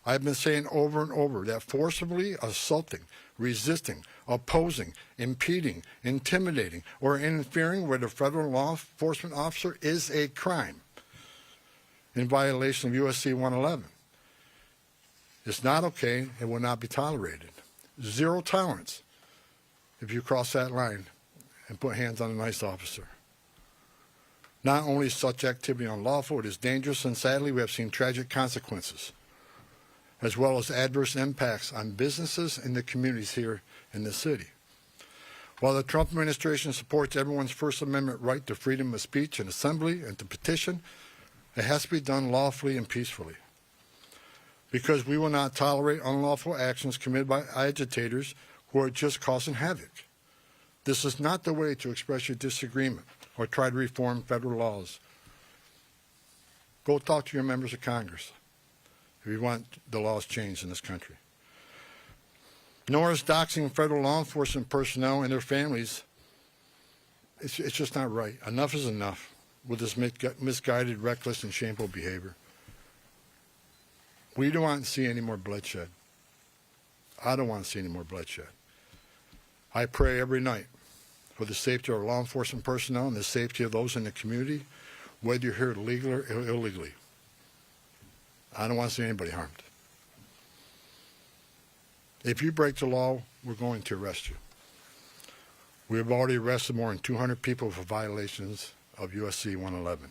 I've been saying over and over that forcibly assaulting, resisting, opposing, impeding, intimidating, or interfering with a federal law enforcement officer is a crime in violation of USC 111. It's not okay and will not be tolerated. Zero tolerance if you cross that line and put hands on a ICE officer. Not only is such activity unlawful, it is dangerous, and sadly we have seen tragic consequences, as well as adverse impacts on businesses and the communities here in the city. While the Trump administration supports everyone's First Amendment right to freedom of speech and assembly and to petition, it has to be done lawfully and peacefully. Because we will not tolerate unlawful actions committed by agitators who are just causing havoc. This is not the way to express your disagreement or try to reform federal laws. Go talk to your members of Congress if you want the laws changed in this country. Nor is doxing federal law enforcement personnel and their families, it's just not right. Enough is enough with this misguided, reckless, and shameful behavior. We don't want to see any more bloodshed. I don't want to see any more bloodshed. I pray every night for the safety of our law enforcement personnel and the safety of those in the community, whether you're here legally or illegally. I don't want to see anybody harmed. If you break the law, we're going to arrest you. We have already arrested more than 200 people for violations of USC 111.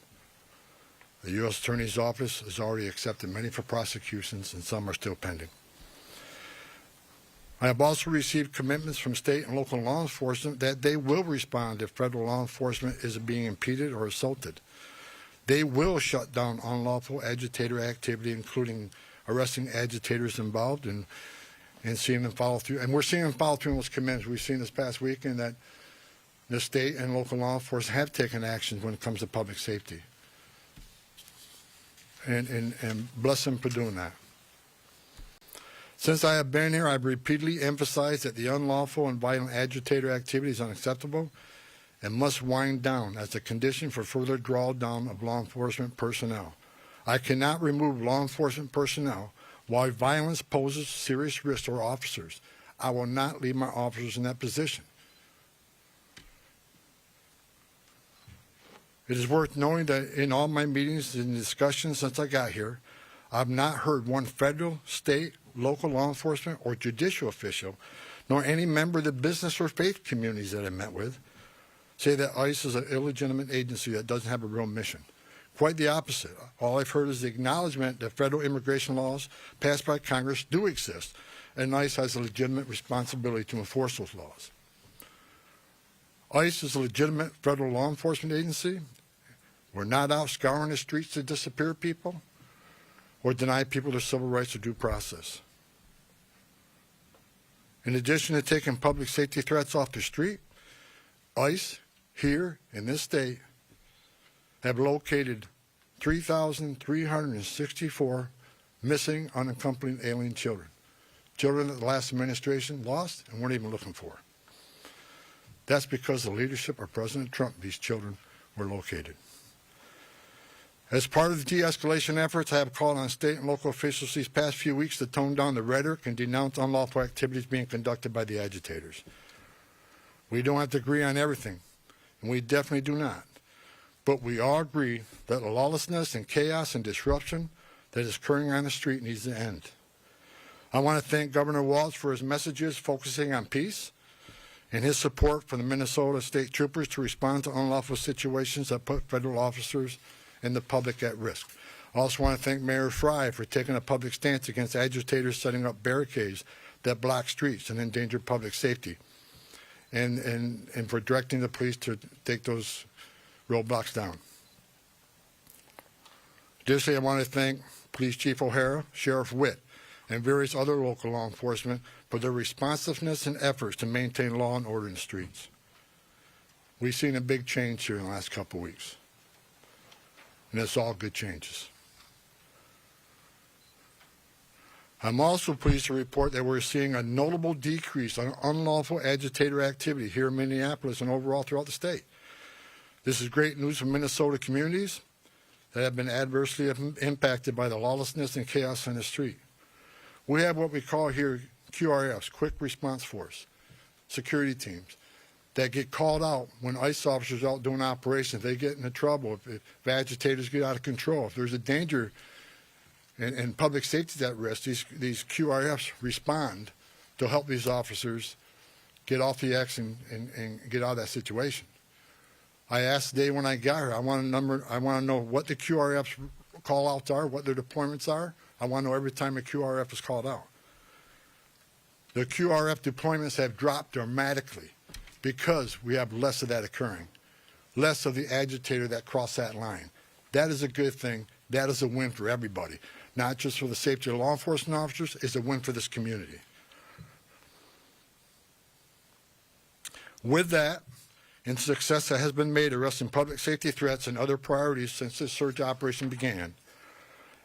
The U.S. Attorney's Office has already accepted many for prosecutions, and some are still pending. I have also received commitments from state and local law enforcement that they will respond if federal law enforcement is being impeded or assaulted. They will shut down unlawful agitator activity, including arresting agitators involved and seeing them follow through. And we're seeing them follow through on those commitments. We've seen this past weekend that the state and local law enforcement have taken actions when it comes to public safety. And bless them for doing that. Since I have been here, I've repeatedly emphasized that the unlawful and violent agitator activity is unacceptable and must wind down as a condition for further drawdown of law enforcement personnel. I cannot remove law enforcement personnel while violence poses serious risk to our officers. I will not leave my officers in that position. It is worth knowing that in all my meetings and discussions since I got here, I've not heard one federal, state, local law enforcement, or judicial official, nor any member of the business or faith communities that I met with, say that ICE is an illegitimate agency that doesn't have a real mission. Quite the opposite. All I've heard is the acknowledgement that federal immigration laws passed by Congress do exist, and ICE has a legitimate responsibility to enforce those laws. ICE is a legitimate federal law enforcement agency. We're not out scouring the streets to disappear people or deny people their civil rights or due process. In addition to taking public safety threats off the street, ICE here in this state have located 3,364 missing unaccompanied alien children, children that the last administration lost and weren't even looking for. That's because of the leadership of President Trump these children were located. As part of the de-escalation efforts, I have called on state and local officials these past few weeks to tone down the rhetoric and denounce unlawful activities being conducted by the agitators. We don't have to agree on everything, and we definitely do not. But we all agree that the lawlessness and chaos and disruption that is occurring on the street needs to end. I want to thank Governor Walz for his messages focusing on peace and his support for the Minnesota State Troopers to respond to unlawful situations that put federal officers and the public at risk. I also want to thank Mayor Fry for taking a public stance against agitators setting up barricades that block streets and endanger public safety, and for directing the police to take those roadblocks down. Additionally, I want to thank Police Chief O'Hara, Sheriff Witt, and various other local law enforcement for their responsiveness and efforts to maintain law and order in the streets. We've seen a big change here in the last couple of weeks, and it's all good changes. I'm also pleased to report that we're seeing a notable decrease on unlawful agitator activity here in Minneapolis and overall throughout the state. This is great news for Minnesota communities that have been adversely impacted by the lawlessness and chaos on the street. We have what we call here QRFs, Quick Response Force, security teams, that get called out when ICE officers are out doing operations. They get into trouble if agitators get out of control. If there's a danger and public safety is at risk, these QRFs respond to help these officers get off the X and get out of that situation. I asked today when I got here, I want to know what the QRFs call outs are, what their deployments are. I want to know every time a QRF is called out. The QRF deployments have dropped dramatically because we have less of that occurring, less of the agitator that cross that line. That is a good thing. That is a win for everybody, not just for the safety of law enforcement officers. It's a win for this community. With that, and success that has been made arresting public safety threats and other priorities since this surge operation began,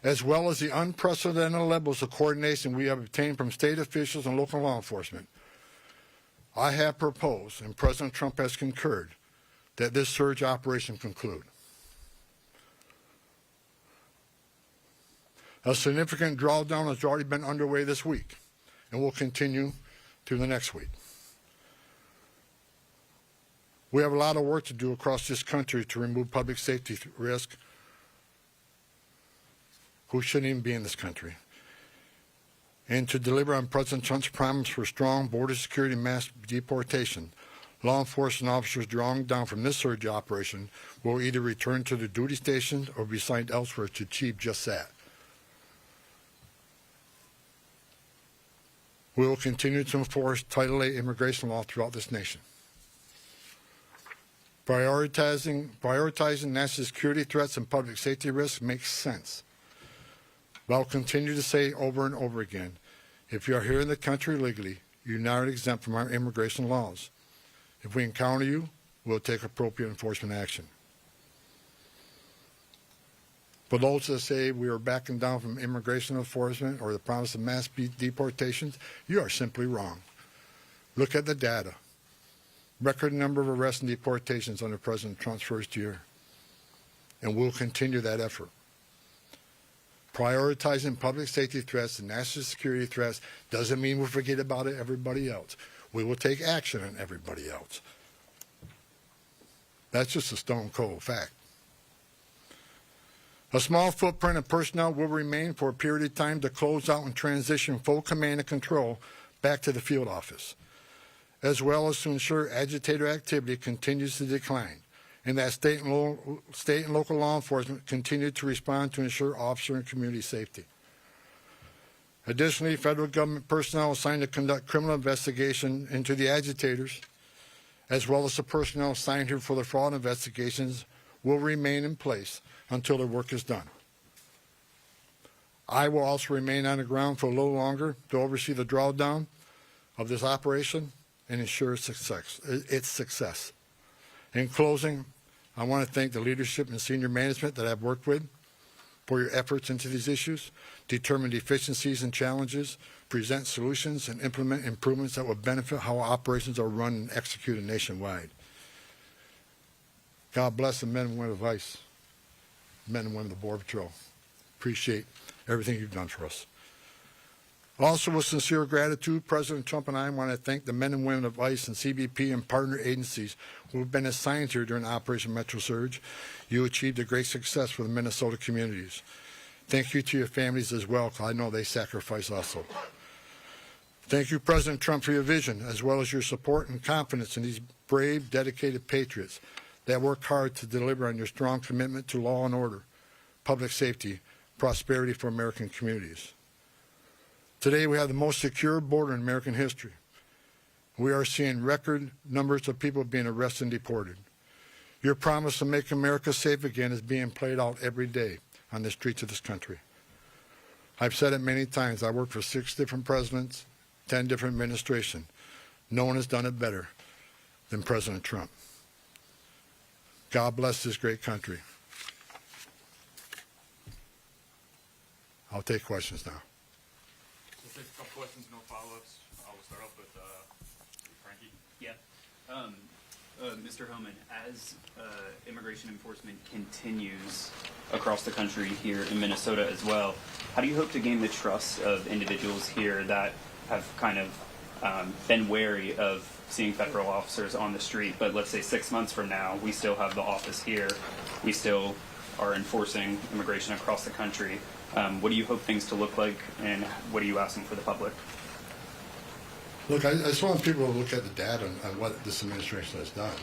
as well as the unprecedented levels of coordination we have obtained from state officials and local law enforcement, I have proposed, and President Trump has concurred, that this surge operation conclude. A significant drawdown has already been underway this week and will continue through the next week. We have a lot of work to do across this country to remove public safety risk who shouldn't even be in this country. And to deliver on President Trump's promise for strong border security and mass deportation, law enforcement officers drawn down from this surge operation will either return to their duty stations or be assigned elsewhere to achieve just that. We will continue to enforce Title VIII immigration law throughout this nation. Prioritizing national security threats and public safety risks makes sense. But I'll continue to say over and over again, if you are here in the country legally, you're not exempt from our immigration laws. If we encounter you, we'll take appropriate enforcement action. For those that say we are backing down from immigration enforcement or the promise of mass deportations, you are simply wrong. Look at the data. Record number of arrests and deportations under President Trump's first year. And we'll continue that effort. Prioritizing public safety threats and national security threats doesn't mean we'll forget about everybody else. We will take action on everybody else. That's just a stone cold fact. A small footprint of personnel will remain for a period of time to close out and transition full command and control back to the field office, as well as to ensure agitator activity continues to decline, and that state and local law enforcement continue to respond to ensure officer and community safety. Additionally, federal government personnel assigned to conduct criminal investigation into the agitators, as well as the personnel assigned here for the fraud investigations, will remain in place until their work is done. I will also remain on the ground for a little longer to oversee the drawdown of this operation and ensure its success. In closing, I want to thank the leadership and senior management that I've worked with for your efforts into these issues, determine deficiencies and challenges, present solutions, and implement improvements that will benefit how operations are run and executed nationwide. God bless the men and women of ICE, men and women of the Border Patrol. Appreciate everything you've done for us. Also, with sincere gratitude, President Trump and I want to thank the men and women of ICE and CBP and partner agencies who have been assigned here during Operation Metro Surge. You achieved a great success for the Minnesota communities. Thank you to your families as well, because I know they sacrifice also. Thank you, President Trump, for your vision, as well as your support and confidence in these brave, dedicated patriots that work hard to deliver on your strong commitment to law and order, public safety, prosperity for American communities. Today, we have the most secure border in American history. We are seeing record numbers of people being arrested and deported. Your promise to make America safe again is being played out every day on the streets of this country. I've said it many times. I worked for 6 different presidents, 10 different administrations. No one has done it better than President Trump. God bless this great country. I'll take questions now. We'll take a couple questions, no follow-ups. I'll start off with Frankie. Yeah. Mr. Homan, as immigration enforcement continues across the country here in Minnesota as well, how do you hope to gain the trust of individuals here that have kind of been wary of seeing federal officers on the street, but let's say 6 months from now, we still have the office here, we still are enforcing immigration across the country. What do you hope things to look like, and what are you asking for the public? Look, I just want people to look at the data on what this administration has done.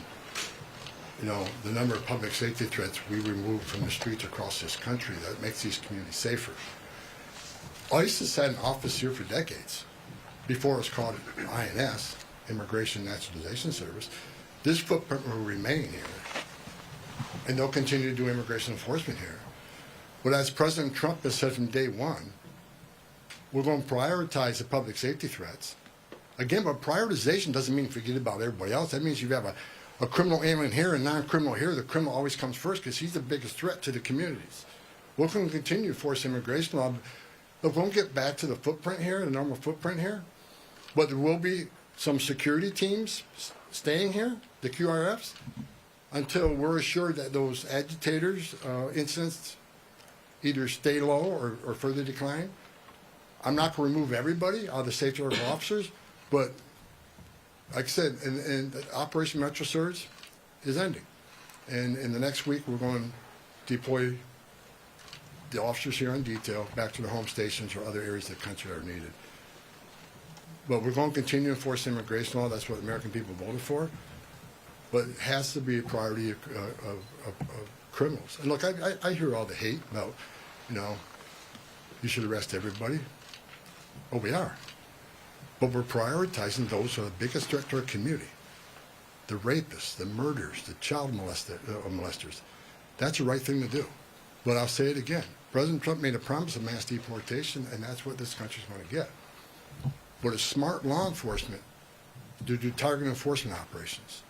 You know, the number of public safety threats we removed from the streets across this country that makes these communities safer. ICE has had an office here for decades. Before it was called INS, Immigration Naturalization Service. This footprint will remain here, and they'll continue to do immigration enforcement here. But as President Trump has said from day one, we're going to prioritize the public safety threats. Again, but prioritization doesn't mean forget about everybody else. That means you have a criminal alien here and non-criminal here. The criminal always comes first because he's the biggest threat to the communities. We're going to continue to force immigration law. Look, we'll get back to the footprint here, the normal footprint here, but there will be some security teams staying here, the QRFs, until we're assured that those agitators incidents either stay low or further decline. I'm not going to remove everybody out of the safety of our officers, but like I said, and Operation Metro Surge is ending. And in the next week, we're going to deploy the officers here on detail back to their home stations or other areas of the country that are needed. But we're going to continue to enforce immigration law. That's what the American people voted for. But it has to be a priority of criminals. And look, I hear all the hate about, you should arrest everybody. Oh, we are. But we're prioritizing those who are the biggest threat to our community. The rapists, the murderers, the child molesters. That's the right thing to do. But I'll say it again. President Trump made a promise of mass deportation, and that's what this country's going to get. But it's smart law enforcement to do target enforcement operations.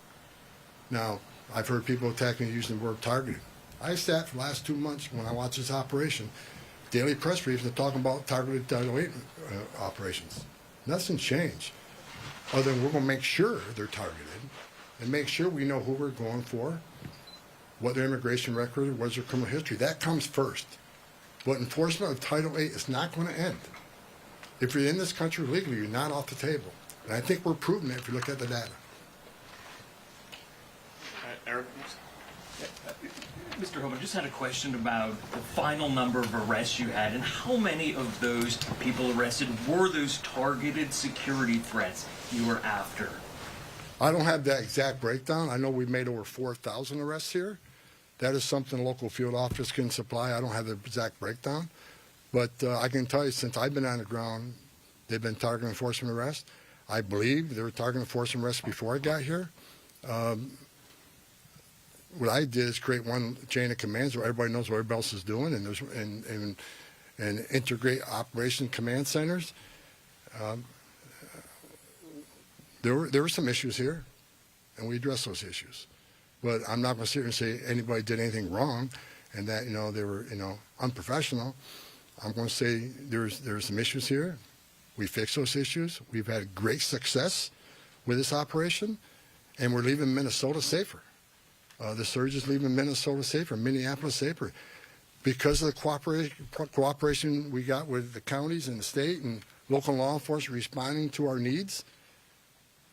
Now, I've heard people attacking me using the word targeting. I sat for the last 2 months when I watched this operation, daily press briefs, and talking about targeted Title VIII operations. Nothing changed, other than we're going to make sure they're targeted and make sure we know who we're going for, what their immigration record is, what's their criminal history. That comes first. But enforcement of Title VIII is not going to end. If you're in this country legally, you're not off the table. And I think we're proving it if you look at the data. Eric? Mr. Homan, I just had a question about the final number of arrests you had and how many of those people arrested were those targeted security threats you were after? I don't have that exact breakdown. I know we've made over 4,000 arrests here. That is something local field officers can supply. I don't have the exact breakdown. But I can tell you, since I've been on the ground, they've been target enforcement arrests. I believe there were target enforcement arrests before I got here. What I did is create one chain of commands where everybody knows what everybody else is doing, and integrate operation command centers. There were some issues here, and we addressed those issues. But I'm not going to sit here and say anybody did anything wrong, and that they were unprofessional. I'm going to say there's some issues here. We fixed those issues. We've had great success with this operation, and we're leaving Minnesota safer. The surge is leaving Minnesota safer, Minneapolis safer, because of the cooperation we got with the counties and the state and local law enforcement responding to our needs.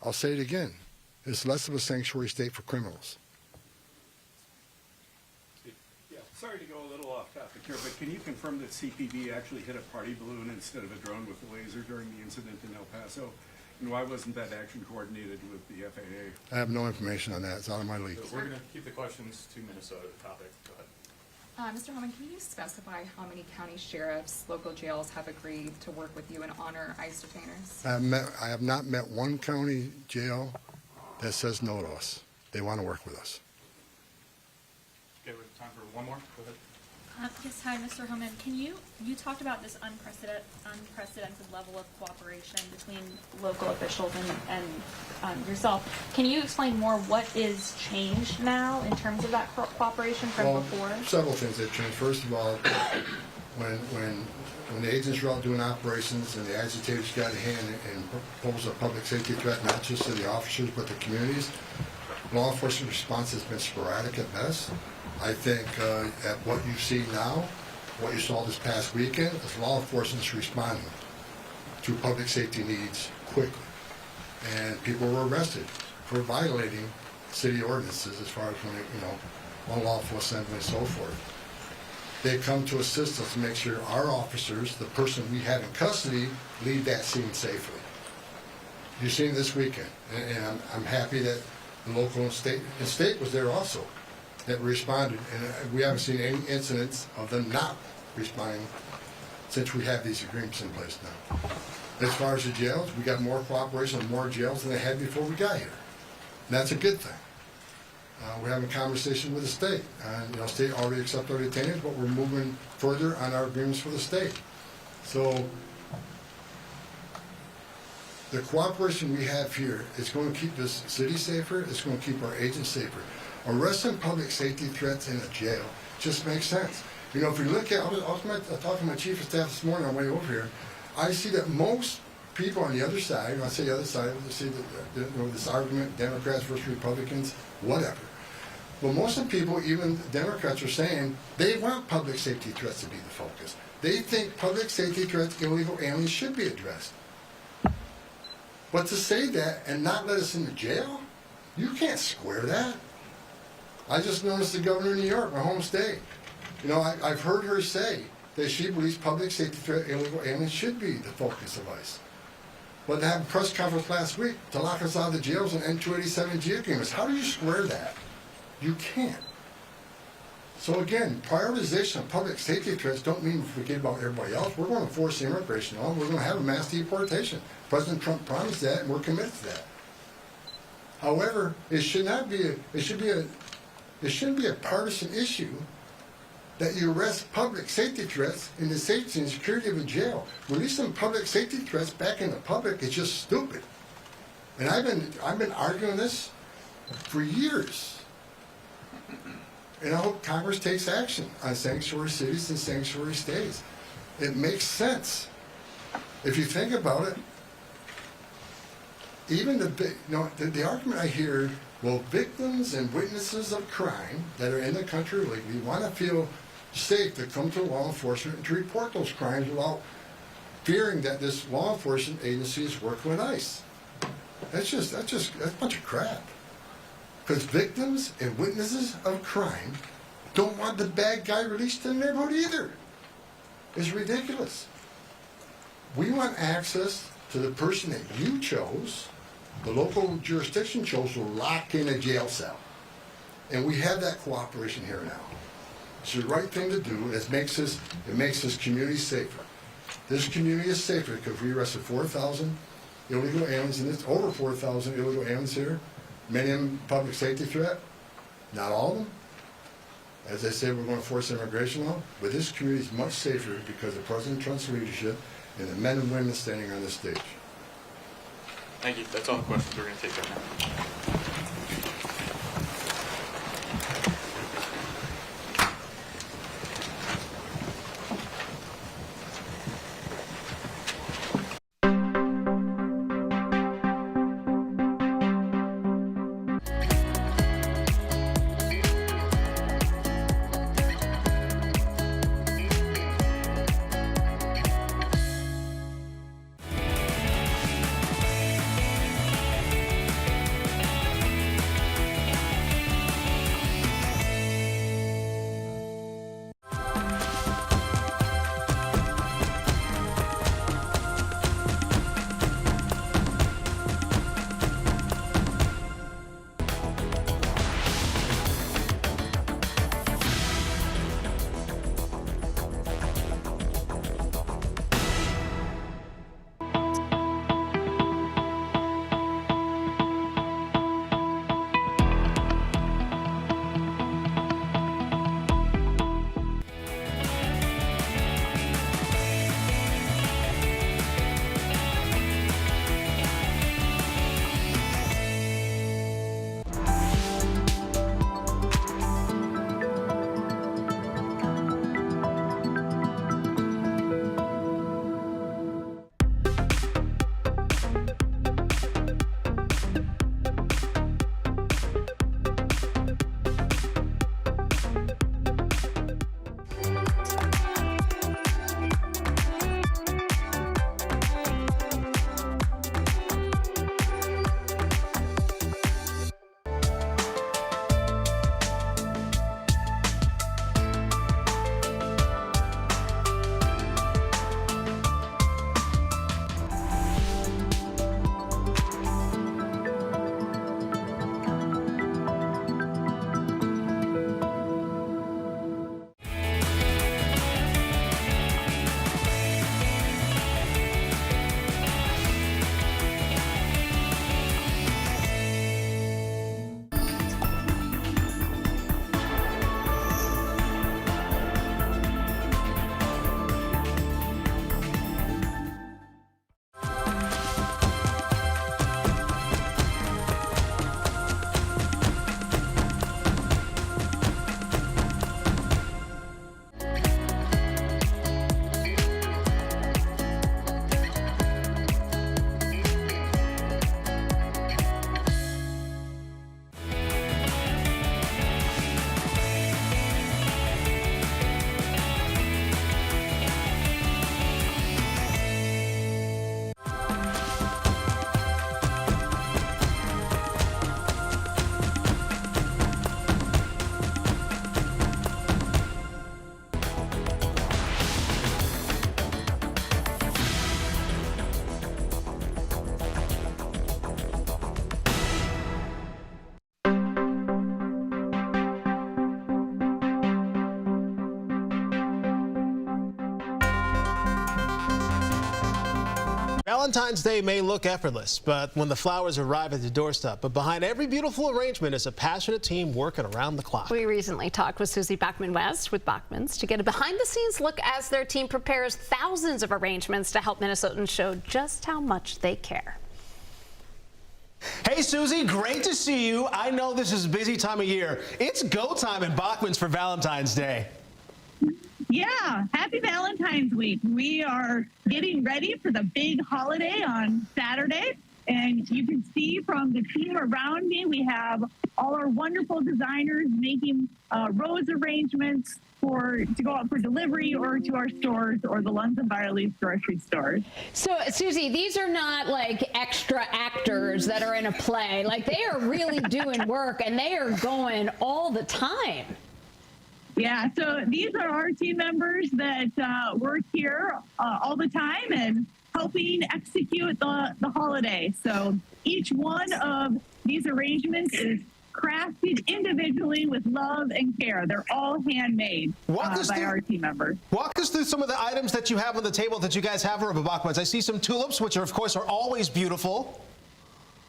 I'll say it again. It's less of a sanctuary state for criminals. Yeah, sorry to go a little off topic here, but can you confirm that CPD actually hit a party balloon instead of a drone with a laser during the incident in El Paso? And why wasn't that action coordinated with the FAA? I have no information on that. It's out of my league. So we're going to keep the questions to Minnesota topic. Go ahead. Mr. Homan, can you specify how many county sheriffs, local jails have agreed to work with you and honor ICE detainers? I have not met one county jail that says no to us. They want to work with us. Okay, we have time for one more. Go ahead. Yes, hi, Mr. Homan. You talked about this unprecedented level of cooperation between local officials and yourself. Can you explain more what is changed now in terms of that cooperation from before? Several things have changed. First of all, when the agents were out doing operations and the agitators got a hand and posed a public safety threat not just to the officers but the communities, law enforcement response has been sporadic at best. I think at what you see now, what you saw this past weekend, is law enforcement's responding to public safety needs quickly. And people were arrested for violating city ordinances as far as when unlawful assembly and so forth. They come to assist us to make sure our officers, the person we have in custody, leave that scene safely. You've seen it this weekend, and I'm happy that the local and state was there also, that responded, and we haven't seen any incidents of them not responding since we have these agreements in place now. As far as the jails, we got more cooperation and more jails than they had before we got here. And that's a good thing. We're having a conversation with the state. And state already accepted our detainers, but we're moving further on our agreements for the state. So the cooperation we have here is going to keep this city safer. It's going to keep our agents safer. Arresting public safety threats in a jail just makes sense. If you look at, I was talking to my chief of staff this morning on my way over here, I see that most people on the other side, when I say the other side, I see this argument, Democrats versus Republicans, whatever. But most of the people, even Democrats, are saying they want public safety threats to be the focus. They think public safety threats, illegal aliens should be addressed. But to say that and not let us into jail, you can't square that. I just noticed the governor of New York, my home state. I've heard her say that she believes public safety threat illegal aliens should be the focus of ICE. But to have a press conference last week to lock us out of the jails and end 287G agreements, how do you square that? You can't. So again, prioritization of public safety threats don't mean forget about everybody else. We're going to force the immigration law. We're going to have a mass deportation. President Trump promised that, and we're committed to that. However, it shouldn't be a partisan issue that you arrest public safety threats in the safety and security of a jail. Releasing public safety threats back in the public is just stupid. And I've been arguing this for years. And I hope Congress takes action on sanctuary cities and sanctuary states. It makes sense. If you think about it, even the argument I hear, well, victims and witnesses of crime that are in the country illegally want to feel safe to come to law enforcement and to report those crimes without fearing that this law enforcement agency is working with ICE. That's a bunch of crap. Because victims and witnesses of crime don't want the bad guy released to the neighborhood either. It's ridiculous. We want access to the person that you chose, the local jurisdiction chose, to lock in a jail cell. And we have that cooperation here now. It's the right thing to do. It makes this community safer. This community is safer because we arrested 4,000 illegal aliens, and it's over 4,000 illegal aliens here. Many of them public safety threat, not all of them. As I said, we're going to force immigration law, but this community is much safer because of President Trump's leadership and the men and women standing on this stage. Thank you. That's all the questions we're going to take right now. Valentine's Day may look effortless, but when the flowers arrive at the doorstep, but behind every beautiful arrangement is a passionate team working around the clock. We recently talked with Susie Bachman-West with Bachman's to get a behind-the-scenes look as their team prepares thousands of arrangements to help Minnesotans show just how much they care. Hey Susie, great to see you. I know this is a busy time of year. It's go time at Bachman's for Valentine's Day. Yeah, happy Valentine's Week. We are getting ready for the big holiday on Saturday. And you can see from the team around me, we have all our wonderful designers making rose arrangements to go out for delivery or to our stores or the Lunds and Byerly's grocery stores. So, Susie, these are not like extra actors that are in a play. Like, they are really doing work, and they are going all the time. Yeah, so these are our team members that work here all the time and helping execute the holiday. So each one of these arrangements is crafted individually with love and care. They're all handmade by our team members. Walk us through some of the items that you have on the table that you guys have over at Bachman's. I see some tulips, which are, of course, are always beautiful.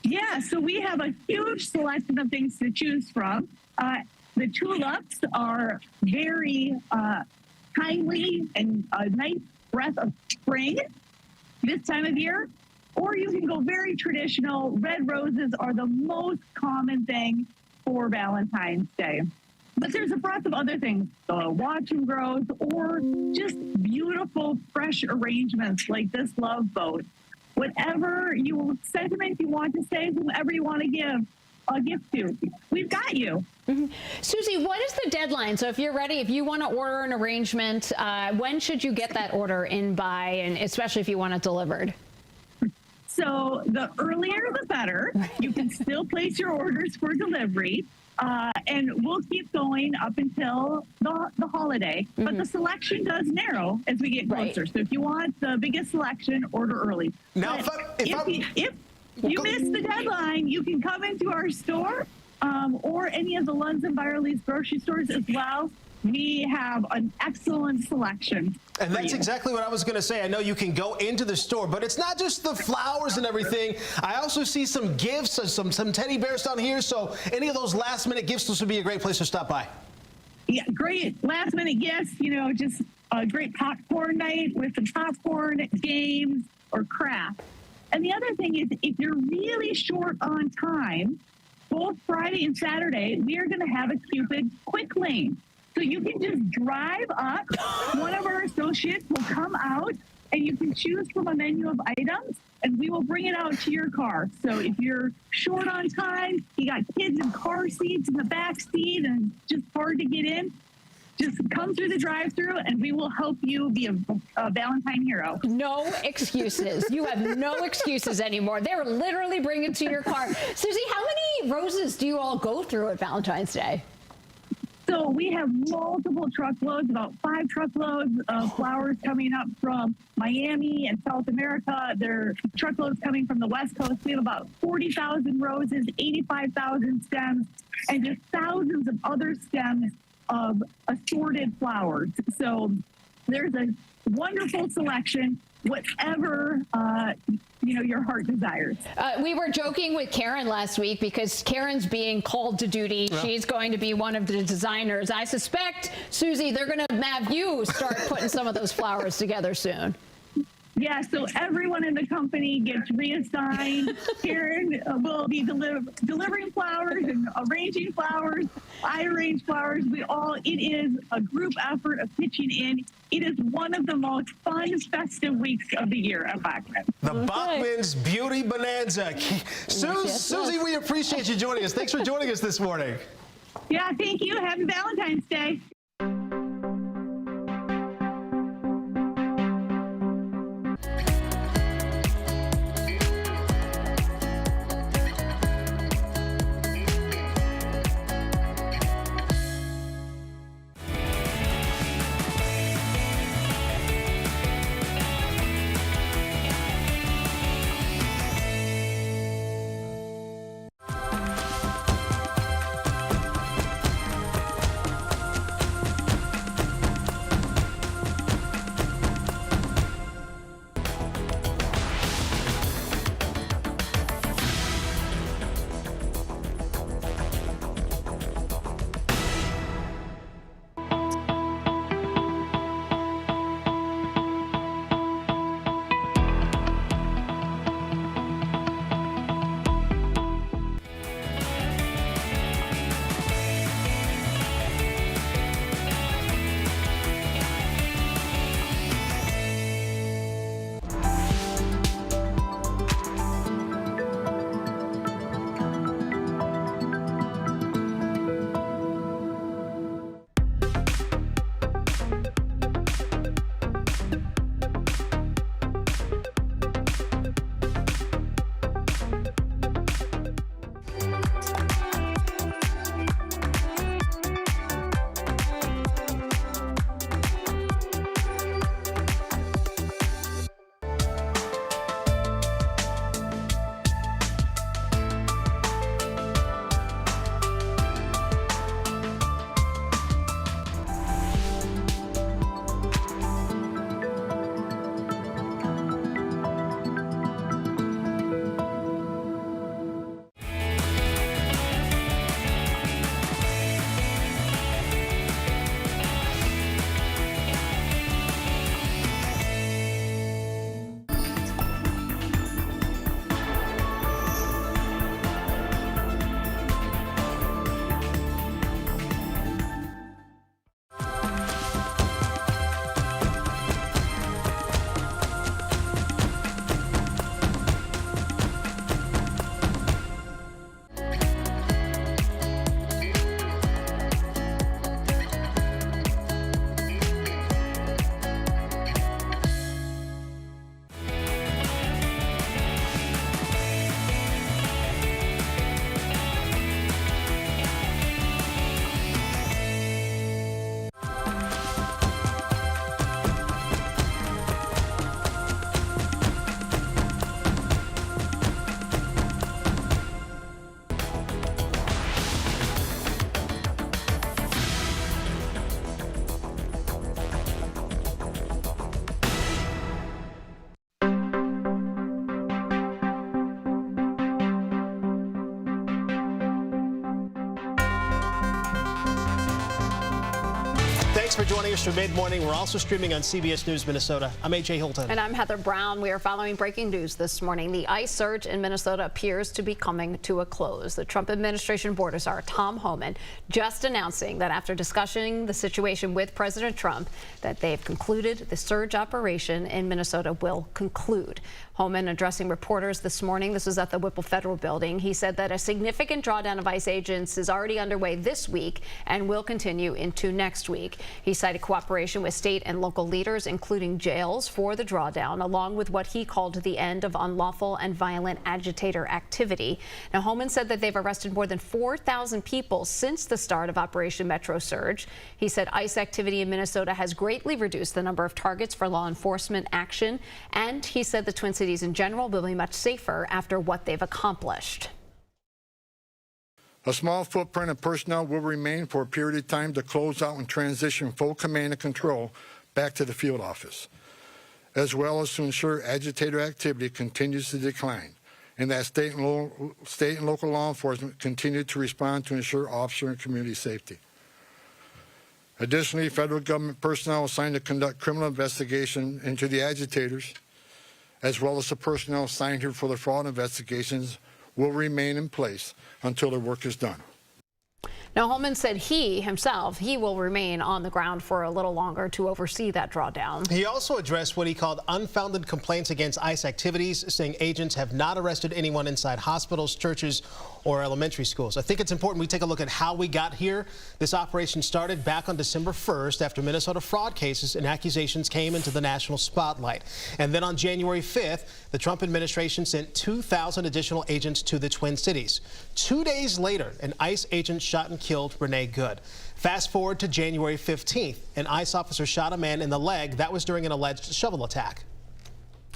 Yeah, so we have a huge selection of things to choose from. The tulips are very timely and a nice breath of spring this time of year. Or you can go very traditional. Red roses are the most common thing for Valentine's Day. But there's a breadth of other things, watch and grows, or just beautiful, fresh arrangements like this love boat. Whatever sentiment you want to say, whomever you want to give a gift to, we've got you. Susie, what is the deadline? So if you're ready, if you want to order an arrangement, when should you get that order in by, and especially if you want it delivered? So the earlier the better. You can still place your orders for delivery, and we'll keep going up until the holiday. But the selection does narrow as we get closer. So if you want the biggest selection, order early. Now, if you miss the deadline, you can come into our store or any of the Lunds and Byerly's grocery stores as well. We have an excellent selection. And that's exactly what I was going to say. I know you can go into the store, but it's not just the flowers and everything. I also see some gifts, some teddy bears down here. So any of those last-minute gifts, this would be a great place to stop by. Yeah, great last-minute gifts. Just a great popcorn night with some popcorn, games, or crafts. And the other thing is, if you're really short on time, both Friday and Saturday, we are going to have a Cupid quick lane. So you can just drive up, one of our associates will come out, and you can choose from a menu of items, and we will bring it out to your car. So if you're short on time, you got kids in car seats in the back seat and just hard to get in, just come through the drive-thru, and we will help you be a Valentine hero. No excuses. You have no excuses anymore. They're literally bringing it to your car. Susie, how many roses do you all go through at Valentine's Day? So we have multiple truckloads, about 5 truckloads of flowers coming up from Miami and South America. There are truckloads coming from the West Coast. We have about 40,000 roses, 85,000 stems, and just thousands of other stems of assorted flowers. So there's a wonderful selection, whatever your heart desires. We were joking with Karen last week because Karen's being called to duty. Yeah. She's going to be one of the designers. I suspect, Susie, they're going to have you start putting some of those flowers together soon. Yeah, so everyone in the company gets reassigned. Karen will be delivering flowers and arranging flowers. I arrange flowers. It is a group effort of pitching in. It is one of the most fun, festive weeks of the year at Bachman's. The Bachman's Beauty Bonanza. Susie, we appreciate you joining us. Thanks for joining us this morning. Yeah, thank you. Happy Valentine's Day. Thanks for joining us for Mid-Morning. We're also streaming on CBS News Minnesota. I'm A.J. Hilton. And I'm Heather Brown. We are following breaking news this morning. The ICE surge in Minnesota appears to be coming to a close. The Trump administration border czar Tom Homan just announcing that after discussing the situation with President Trump, that they've concluded the surge operation in Minnesota will conclude. Homan addressing reporters this morning. This was at the Whipple Federal Building. He said that a significant drawdown of ICE agents is already underway this week and will continue into next week. He cited cooperation with state and local leaders, including jails, for the drawdown, along with what he called the end of unlawful and violent agitator activity. Now, Homan said that they've arrested more than 4,000 people since the start of Operation Metro Surge. He said ICE activity in Minnesota has greatly reduced the number of targets for law enforcement action, and he said the Twin Cities in general will be much safer after what they've accomplished. A small footprint of personnel will remain for a period of time to close out and transition full command and control back to the field office, as well as to ensure agitator activity continues to decline and that state and local law enforcement continue to respond to ensure officer and community safety. Additionally, federal government personnel assigned to conduct criminal investigation into the agitators, as well as the personnel assigned here for the fraud investigations, will remain in place until the work is done. Now, Homan said he will remain on the ground for a little longer to oversee that drawdown. He also addressed what he called unfounded complaints against ICE activities, saying agents have not arrested anyone inside hospitals, churches, or elementary schools. I think it's important we take a look at how we got here. This operation started back on December 1st after Minnesota fraud cases and accusations came into the national spotlight. And then on January 5th, the Trump administration sent 2,000 additional agents to the Twin Cities. 2 days later, an ICE agent shot and killed Renee Good. Fast forward to January 15th, an ICE officer shot a man in the leg. That was during an alleged shovel attack.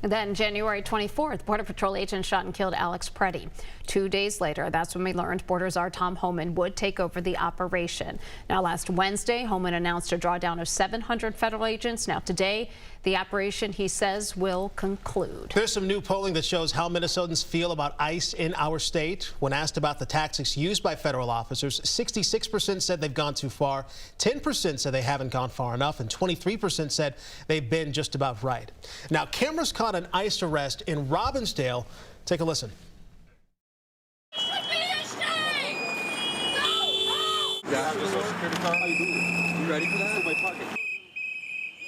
And then January 24th, Border Patrol agents shot and killed Alex Preddy. 2 days later, that's when we learned border czar Tom Homan would take over the operation. Now, last Wednesday, Homan announced a drawdown of 700 federal agents. Now, today, the operation, he says, will conclude. There's some new polling that shows how Minnesotans feel about ICE in our state. When asked about the tactics used by federal officers, 66% said they've gone too far, 10% said they haven't gone far enough, and 23% said they've been just about right. Now, cameras caught an ICE arrest in Robbinsdale. Take a listen. You ready for that? My pocket.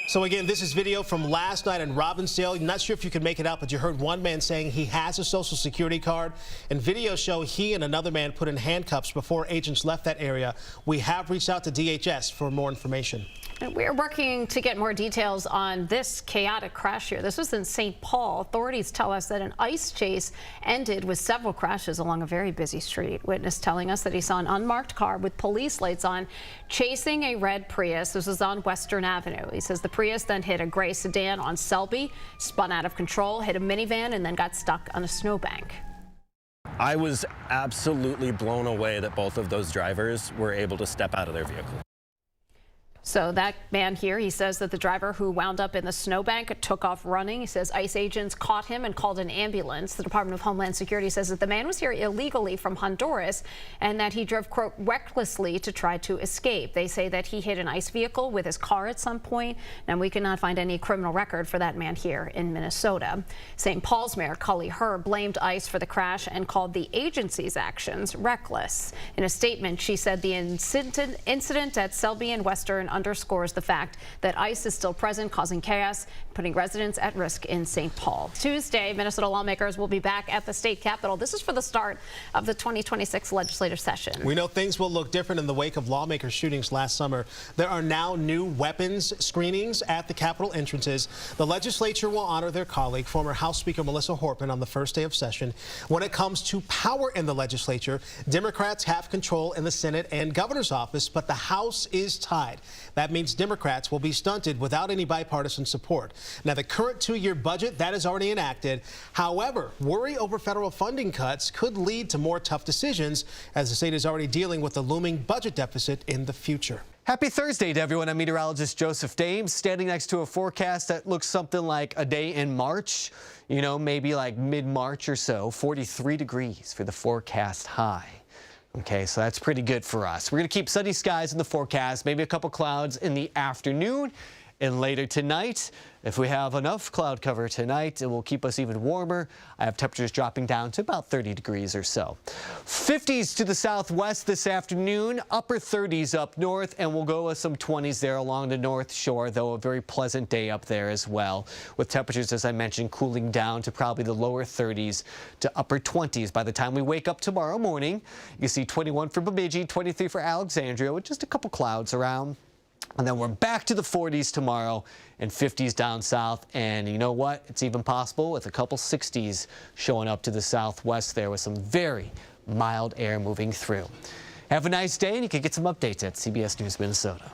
So again, this is video from last night in Robbinsdale. I'm not sure if you can make it out, but you heard one man saying he has a Social Security card, and videos show he and another man put in handcuffs before agents left that area. We have reached out to DHS for more information. We're working to get more details on this chaotic crash here. This was in St. Paul. Authorities tell us that an ICE chase ended with several crashes along a very busy street. Witness telling us that he saw an unmarked car with police lights on chasing a red Prius. This was on Western Avenue. He says the Prius then hit a gray sedan on Selby, spun out of control, hit a minivan, and then got stuck on a snowbank. I was absolutely blown away that both of those drivers were able to step out of their vehicle. So that man here, he says that the driver who wound up in the snowbank took off running. He says ICE agents caught him and called an ambulance. The Department of Homeland Security says that the man was here illegally from Honduras and that he drove, quote, recklessly to try to escape. They say that he hit an ICE vehicle with his car at some point, and we cannot find any criminal record for that man here in Minnesota. St. Paul's Mayor Cully Herb blamed ICE for the crash and called the agency's actions reckless. In a statement, she said the incident at Selby and Western underscores the fact that ICE is still present, causing chaos, putting residents at risk in St. Paul. Tuesday, Minnesota lawmakers will be back at the state capitol. This is for the start of the 2026 legislative session. We know things will look different in the wake of lawmaker shootings last summer. There are now new weapons screenings at the Capitol entrances. The legislature will honor their colleague, former House Speaker Melissa Hortman, on the first day of session. When it comes to power in the legislature, Democrats have control in the Senate and governor's office, but the House is tied. That means Democrats will be stunted without any bipartisan support. Now, the current two-year budget, that is already enacted. However, worry over federal funding cuts could lead to more tough decisions, as the state is already dealing with a looming budget deficit in the future. Happy Thursday to everyone. I'm meteorologist Joseph Dames, standing next to a forecast that looks something like a day in March, maybe like mid-March or so. 43 degrees for the forecast high. Okay, so that's pretty good for us. We're going to keep sunny skies in the forecast, maybe a couple clouds in the afternoon and later tonight. If we have enough cloud cover tonight, it will keep us even warmer. I have temperatures dropping down to about 30 degrees or so. 50s to the southwest this afternoon, upper 30s up north, and we'll go with some 20s there along the North Shore, though a very pleasant day up there as well, with temperatures, as I mentioned, cooling down to probably the lower 30s to upper 20s by the time we wake up tomorrow morning. You see 21 for Bemidji, 23 for Alexandria, with just a couple clouds around. And then we're back to the 40s tomorrow and 50s down south. And you know what? It's even possible with a couple 60s showing up to the southwest there with some very mild air moving through. Have a nice day, and you can get some updates at CBS News Minnesota.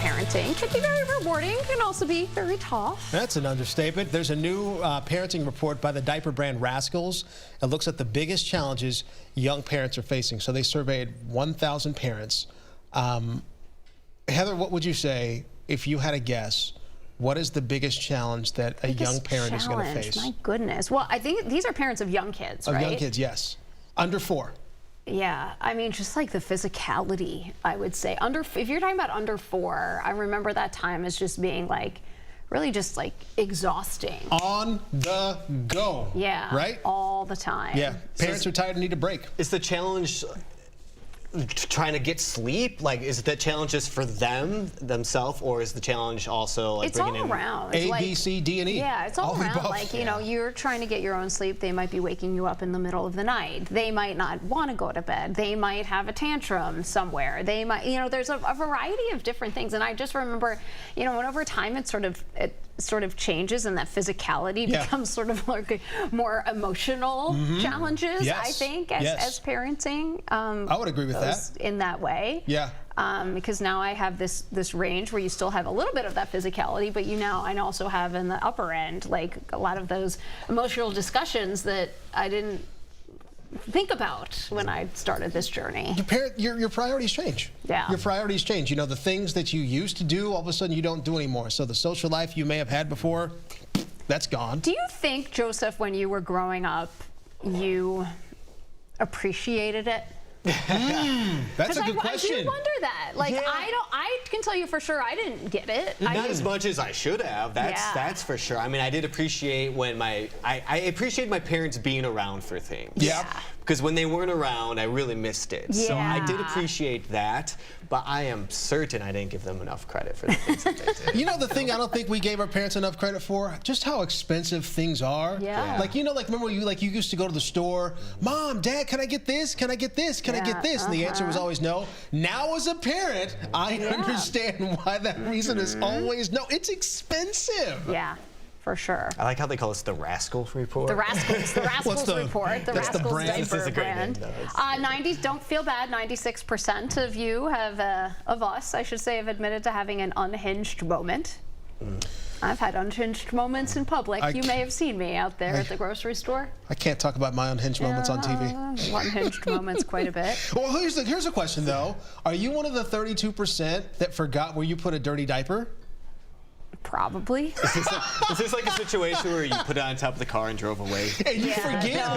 Parenting can be very rewarding, can also be very tough. That's an understatement. There's a new parenting report by the diaper brand Rascals. It looks at the biggest challenges young parents are facing. So they surveyed 1,000 parents. Heather, what would you say if you had a guess? What is the biggest challenge that a young parent is going to face? My goodness. Well, I think these are parents of young kids, right? Of young kids, yes. Under 4. Yeah, I mean, just like the physicality, I would say. If you're talking about under 4, I remember that time as just being like, really just like exhausting. On the go. Yeah. Right? All the time. Yeah. Parents are tired and need a break. Is the challenge trying to get sleep? Like, is the challenge just for themselves, or is the challenge also like It's bringing all in around. A, Like, B, C, D, and E? Yeah, it's all the around. above. Like, you know, you're trying to get your own sleep. They might be waking you up in the middle of the night. They might not want to go to bed. They might have a tantrum somewhere. They might, you know, there's a variety of different things. And I just remember, you know, when over time it sort of changes and that physicality becomes sort of like more emotional challenges, I think, as parenting. I would agree with that. In that way. Yeah. Because now I have this range where you still have a little bit of that physicality, but I also have in the upper end, like a lot of those emotional discussions that I didn't think about when I started this journey. Your priorities change. Yeah. Your priorities change. You know, the things that you used to do, all of a sudden you don't do anymore. So the social life you may have had before, that's gone. Do you think, Joseph, when you were growing up, you appreciated it? That's a good question. I do wonder that. Like, I can tell you for sure I didn't get it. Not as much as I should have. That's for sure. I mean, I did appreciate when I appreciate my parents being around for things. Yeah. Because when they weren't around, I really missed it. So I did appreciate that, but I am certain I didn't give them enough credit for the things that they did. You know, the thing I don't think we gave our parents enough credit for, just how expensive things are. Yeah. Like, you know, like remember you used to go to the store, Mom, Dad, can I get this? Can I get this? Can I get this? And the answer was always no. Now as a parent, I understand why that reason is always no. It's expensive. Yeah. For sure. I like how they call us the Rascal Report. The Rascals Report. The that's Rascals the brand. diaper This is a great brand. name, 90s, don't feel bad. 96% of you of us, I should say, have admitted to having an unhinged moment. I've had unhinged moments in public. You may have seen me out there at the grocery store. I can't talk about my unhinged moments on TV. Unhinged moments quite a bit. Well, here's a question, though. Are you one of the 32% that forgot where you put a dirty diaper? Probably. Is this like a situation where you put it on top of the car and drove away? And you forget,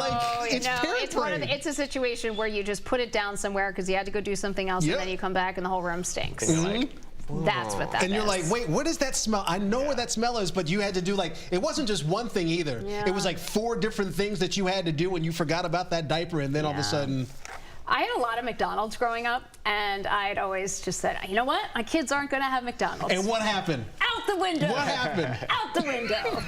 it's it's it's a situation where you just put it down somewhere because you had to go do something else, and then you come back and the whole room stinks. That's what that is. And you're like, wait, what is that smell? I know where that smell is, but you had to do it wasn't just one thing either. Yeah. It was like 4 different things that you had to do and you forgot about that diaper, and then all of a sudden. I had a lot of McDonald's growing up, and I'd always just said, you know what? My kids aren't going to have McDonald's. And what happened? Out the window. What happened? Out the window.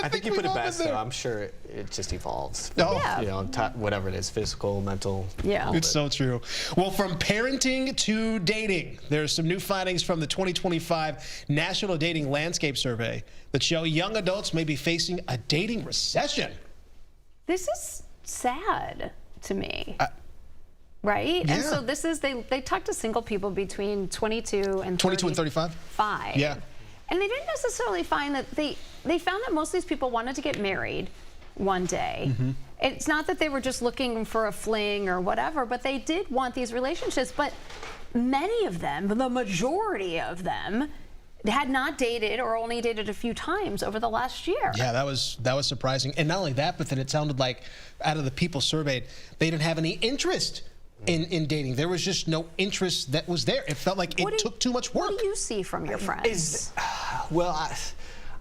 I think you put it best, though. I'm sure it just evolves. Yeah. You know, whatever it is, physical, mental. Yeah. It's so true. Well, from parenting to dating, there's some new findings from the 2025 National Dating Landscape Survey that show young adults may be facing a dating recession. This is sad to me. Right? Yeah. And so this is, they talked to single people between 22 and 35? Yeah. And they didn't necessarily find that, they found that most of these people wanted to get married one day. It's not that they were just looking for a fling or whatever, but they did want these relationships. But many of them, the majority of them, had not dated or only dated a few times over the last year. Yeah, that was surprising. And not only that, but then it sounded like out of the people surveyed, they didn't have any interest in dating. There was just no interest that was there. It felt like it took too much work. What do you see from your friends?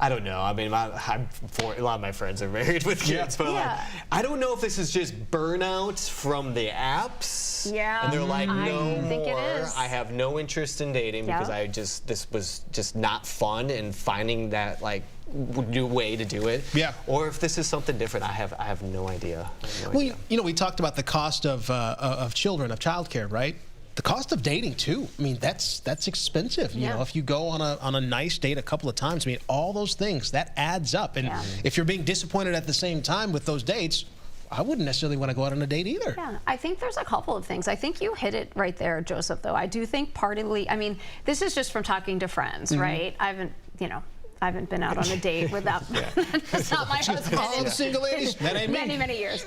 I don't know. I mean, a lot of my friends are married with kids, but I don't know if this is just burnout from the apps. Yeah. And they're like, no I think more. it is. I have no interest in dating because this was just not fun, and finding that new way to do it. Yeah. Or if this is something different, I have no idea. Well, you know, we talked about the cost of children, of childcare, right? The cost of dating too. I mean, that's expensive. You know, if you go on a nice date a couple of times, I mean, all those things that adds up. And if you're being disappointed at the same time with those dates, I wouldn't necessarily want to go out on a date either. Yeah, I think there's a couple of things. I think you hit it right there, Joseph, though. I do think partly, I mean, this is just from talking to friends, right? I haven't been out on a date without, that's not my husband. All the single ladies, that ain't me. Many years.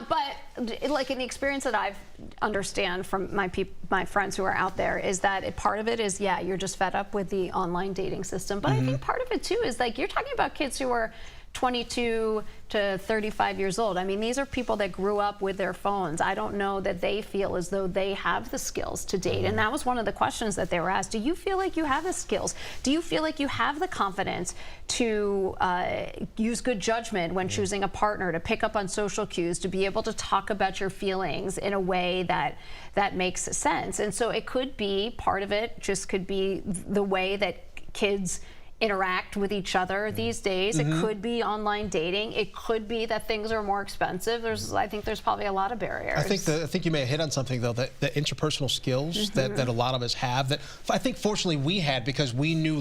But like in the experience that I understand from my friends who are out there is that part of it is, you're just fed up with the online dating system. But I think part of it too is like, you're talking about kids who are 22 to 35 years old. I mean, these are people that grew up with their phones. I don't know that they feel as though they have the skills to date. And that was one of the questions that they were asked. Do you feel like you have the skills? Do you feel like you have the confidence to use good judgment when choosing a partner, to pick up on social cues, to be able to talk about your feelings in a way that makes sense? And so it could be, part of it just could be the way that kids interact with each other these days. It could be online dating. It could be that things are more expensive. I think there's probably a lot of barriers. I think you may have hit on something, though, that the interpersonal skills that a lot of us have, that I think fortunately we had, because we knew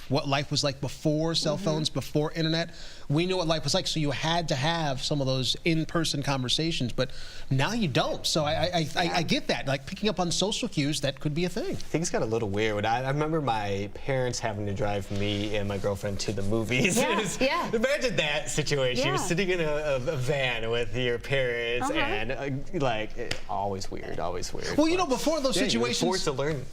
what life was like before cell phones, before internet. We knew what life was like, so you had to have some of those in-person conversations, but now you don't. So I get that. Like picking up on social cues, that could be a thing. Things got a little weird. I remember my parents having to drive me and my girlfriend to the movies. Imagine that situation. You're sitting in a van with your parents and always weird, always weird. Well, you know, before those situations, you were forced to learn.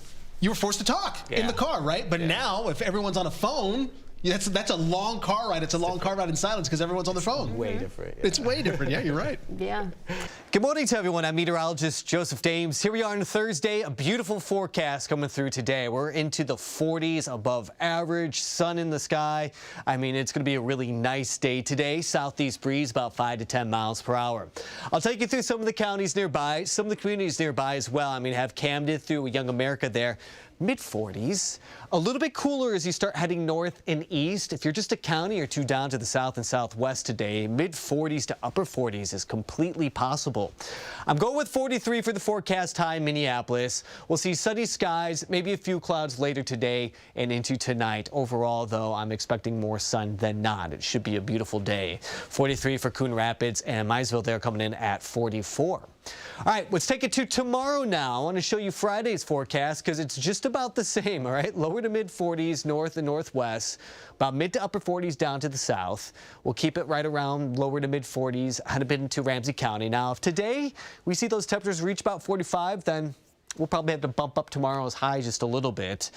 You were forced to talk in the car, right? But now, if everyone's on a phone, that's a long car ride. It's a long car ride in silence because everyone's on their phone. Way different. It's way different. Yeah, you're right. Yeah. Good morning to everyone. I'm meteorologist Joseph Dames. Here we are on Thursday. A beautiful forecast coming through today. We're into the 40s, above average, sun in the sky. I mean, it's going to be a really nice day today. Southeast breeze about 5 to 10 miles per hour. I'll take you through some of the counties nearby, some of the communities nearby as well. I mean, have Camden through Young America there. Mid-40s. A little bit cooler as you start heading north and east. If you're just a county or two down to the south and southwest today, mid-40s to upper 40s is completely possible. I'm going with 43 for the forecast high in Minneapolis. We'll see sunny skies, maybe a few clouds later today and into tonight. Overall, though, I'm expecting more sun than not. It should be a beautiful day. 43 for Coon Rapids and Maysville there coming in at 44. All right, let's take it to tomorrow now. I want to show you Friday's forecast because it's just about the same, all right? Lower to mid 40s north and northwest, about mid to upper 40s down to the south. We'll keep it right around lower to mid 40s, head a bit into Ramsey County. Now, if today we see those temperatures reach about 45, then we'll probably have to bump up tomorrow's high just a little bit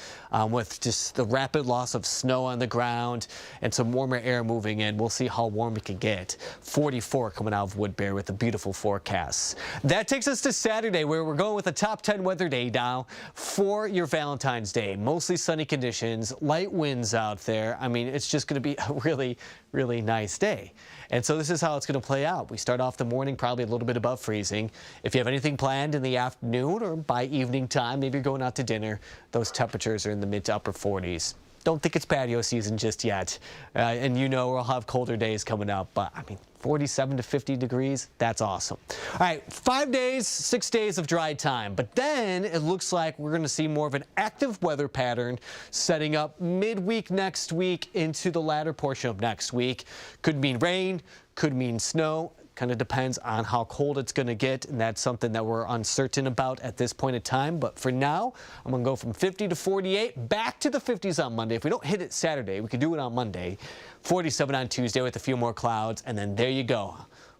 with just the rapid loss of snow on the ground and some warmer air moving in. We'll see how warm it can get. 44 coming out of Woodbury with the beautiful forecasts. That takes us to Saturday, where we're going with a top 10 weather day now for your Valentine's Day. Mostly sunny conditions, light winds out there. I mean, it's just going to be a really, really nice day. And so this is how it's going to play out. We start off the morning probably a little bit above freezing. If you have anything planned in the afternoon or by evening time, maybe you're going out to dinner, those temperatures are in the mid to upper 40s. Don't think it's patio season just yet. And you know we'll have colder days coming up, but I mean, 47 to 50 degrees, that's awesome. All right, 5 days, 6 days of dry time, but then it looks like we're going to see more of an active weather pattern setting up midweek next week into the latter portion of next week. Could mean rain, could mean snow. Kind of depends on how cold it's going to get, and that's something that we're uncertain about at this point in time. But for now, I'm going to go from 50 to 48, back to the 50s on Monday. If we don't hit it Saturday, we could do it on Monday. 47 on Tuesday with a few more clouds, and then there you go.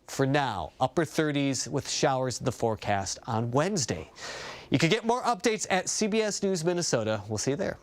For now, upper 30s with showers in the forecast on Wednesday. You can get more updates at CBS News Minnesota. We'll see you there.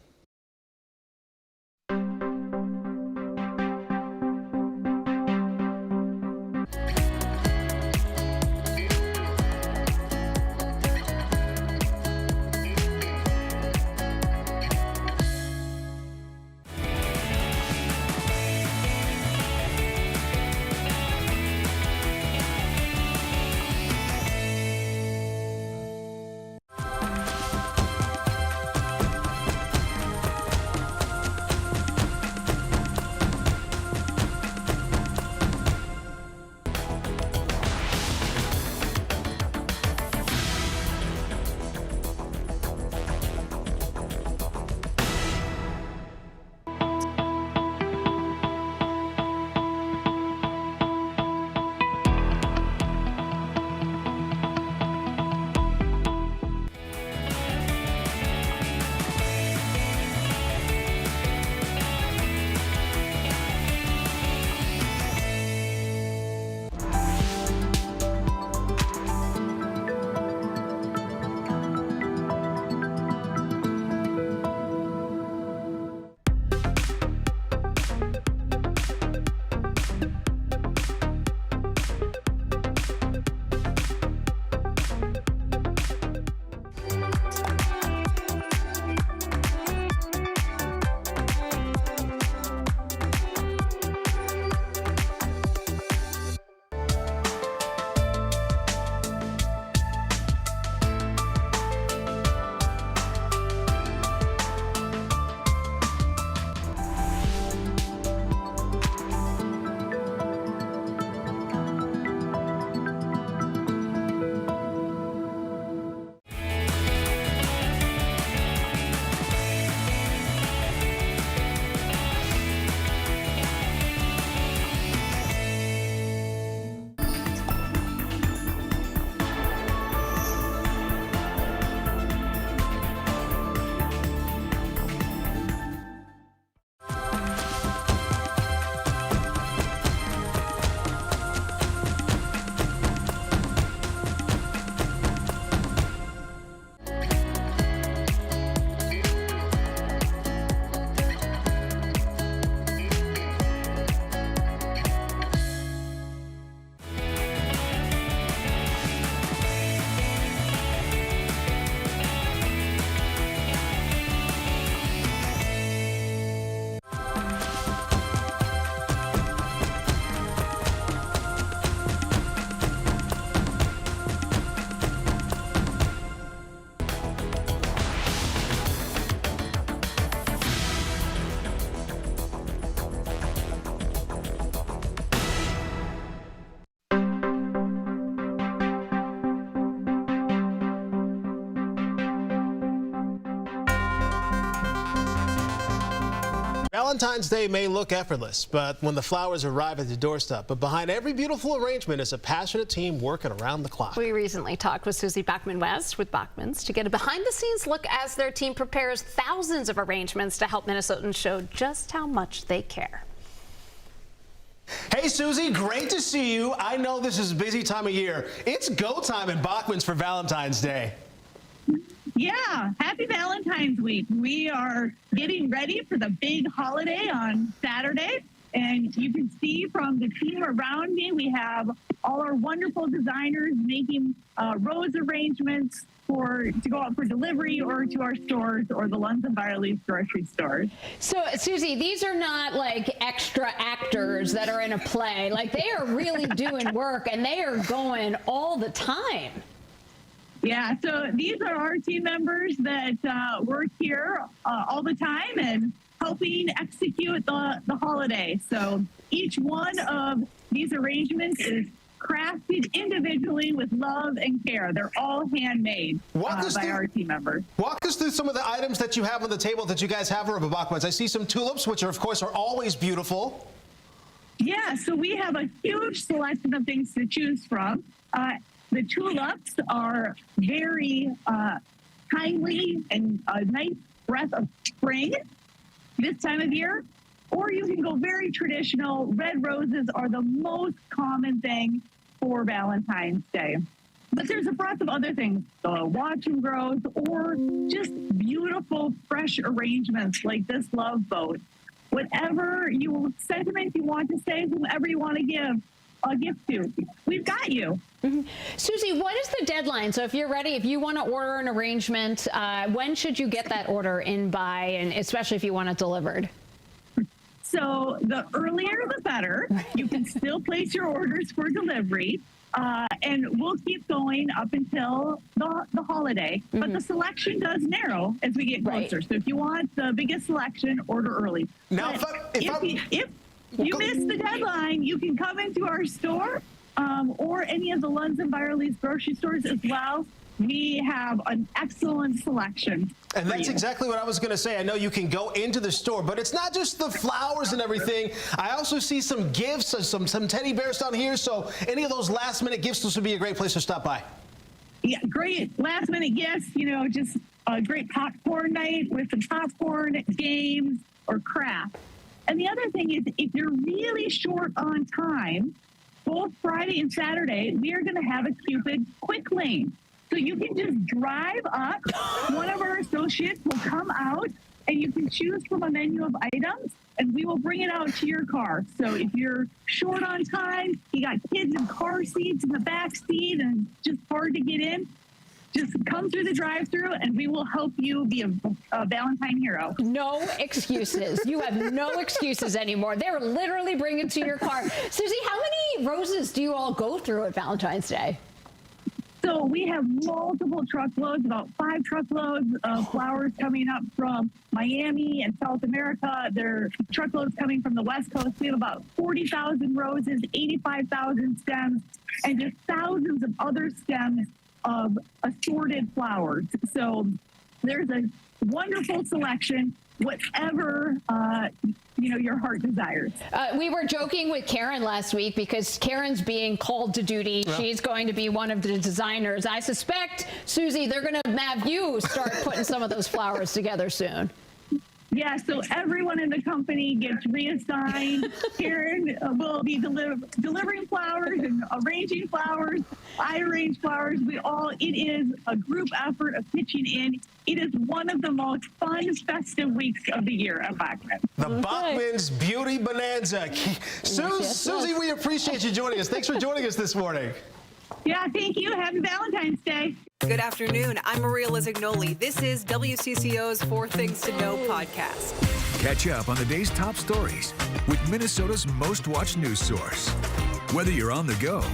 Valentine's Day may look effortless, but when the flowers arrive at the doorstep, but behind every beautiful arrangement is a passionate team working around the clock. We recently talked with Susie Bachman-West with Bachman's to get a behind-the-scenes look as their team prepares thousands of arrangements to help Minnesotans show just how much they care. Hey, Susie, great to see you. I know this is a busy time of year. It's go time at Bachman's for Valentine's Day. Yeah, happy Valentine's Week. We are getting ready for the big holiday on Saturday. And you can see from the team around me, we have all our wonderful designers making rose arrangements to go out for delivery or to our stores or the Lunds and Byerly's grocery stores. So, Susie, these are not like extra actors that are in a play. Like, they are really doing work, and they are going all the time. Yeah, so these are our team members that work here all the time and helping execute the holiday. So each one of these arrangements is crafted individually with love and care. They're all handmade by our team members. Walk us through some of the items that you have on the table that you guys have for Bachman's. I see some tulips, which are, of course, are always beautiful. Yeah, so we have a huge selection of things to choose from. The tulips are very kindly and a nice breath of spring this time of year. Or you can go very traditional. Red roses are the most common thing for Valentine's Day. But there's a breadth of other things, watch and grows, or just beautiful, fresh arrangements like this love boat. Whatever sentiment you want to say, whomever you want to give a gift to, we've got you. Mm-hmm. Susie, what is the deadline? So if you're ready, if you want to order an arrangement, when should you get that order in by, and especially if you want it delivered? So the earlier the better. You can still place your orders for delivery, and we'll keep going up until the holiday. Mm-hmm. But the selection does narrow as we get closer. Right. So if you want the biggest selection, order early. Now, if you miss the deadline, you can come into our store or any of the Lunds and Byerly's grocery stores as well. We have an excellent selection. And that's exactly what I was going to say. I know you can go into the store, but it's not just the flowers and everything. I also see some gifts, some teddy bears down here. So any of those last-minute gifts, this would be a great place to stop by. Yeah, great last-minute gifts. Just a great popcorn night with some popcorn, games, or crafts. And the other thing is, if you're really short on time, both Friday and Saturday, we are going to have a Cupid quick lane. So you can just drive up, one of our associates will come out, and you can choose from a menu of items, and we will bring it out to your car. So if you're short on time, you got kids in car seats in the back seat and just hard to get in, just come through the drive-thru, and we will help you be a Valentine hero. No excuses. You have no excuses anymore. They're literally bringing it to your car. Susie, how many roses do you all go through at Valentine's Day? So we have multiple truckloads, about 5 truckloads of flowers coming up from Miami and South America. There are truckloads coming from the West Coast. We have about 40,000 roses, 85,000 stems, and just thousands of other stems of assorted flowers. So there's a wonderful selection, whatever your heart desires. We were joking with Karen last week because Karen's being called to duty. Yeah. She's going to be one of the designers. I suspect, Susie, they're going to have you start putting some of those flowers together soon. Yeah, so everyone in the company gets reassigned. Karen will be delivering flowers and arranging flowers. I arrange flowers. It is a group effort of pitching in. It is one of the most fun, festive weeks of the year at Bachman's. The Bachman's Beauty Bonanza. Susie, we appreciate you joining us. Thanks for joining us this morning. Yeah, thank you. Happy Valentine's Day. Good afternoon. I'm Maria Lizignoli. This is WCCO's 4 Things to Know podcast. Catch up on the day's top stories with Minnesota's most watched news source. Whether you're on the go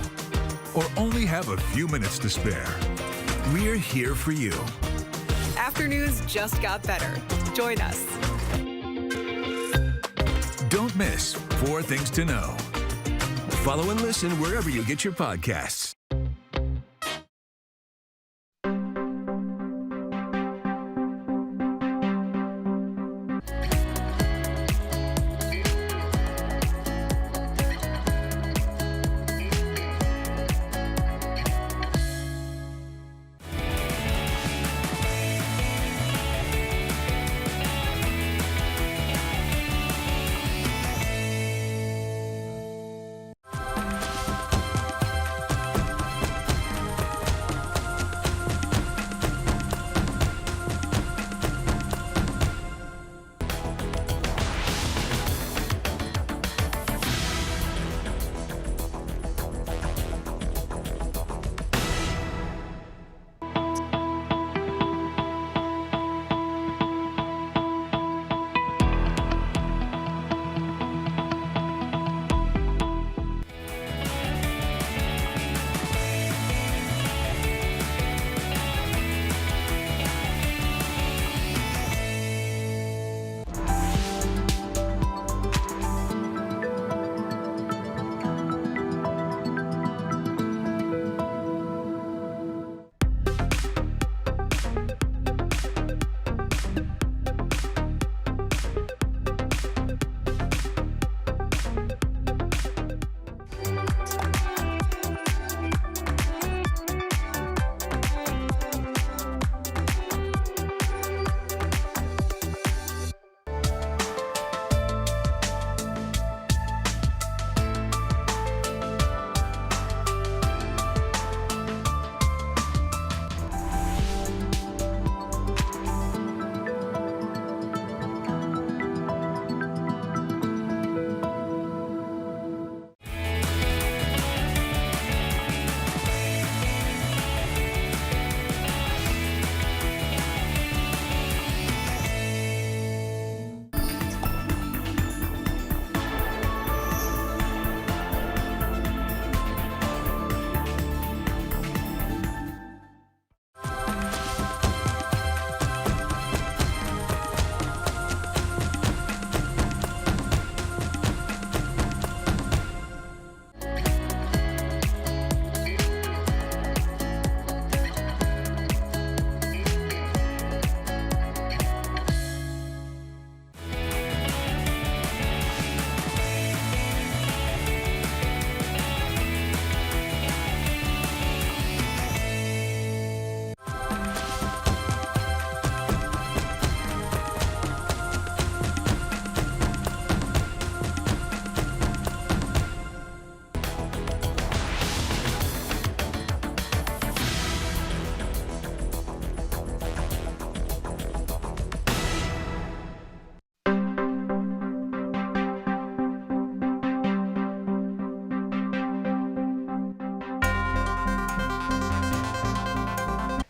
or only have a few minutes to spare, we're here for you. Afternoons just got better. Join us. Don't miss 4 Things to Know. Follow and listen wherever you get your podcasts.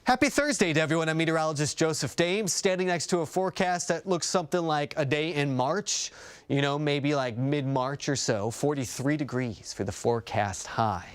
Happy Thursday to everyone. I'm meteorologist Joseph Dames, standing next to a forecast that looks something like a day in March, you know, maybe like mid-March or so. 43 degrees for the forecast high.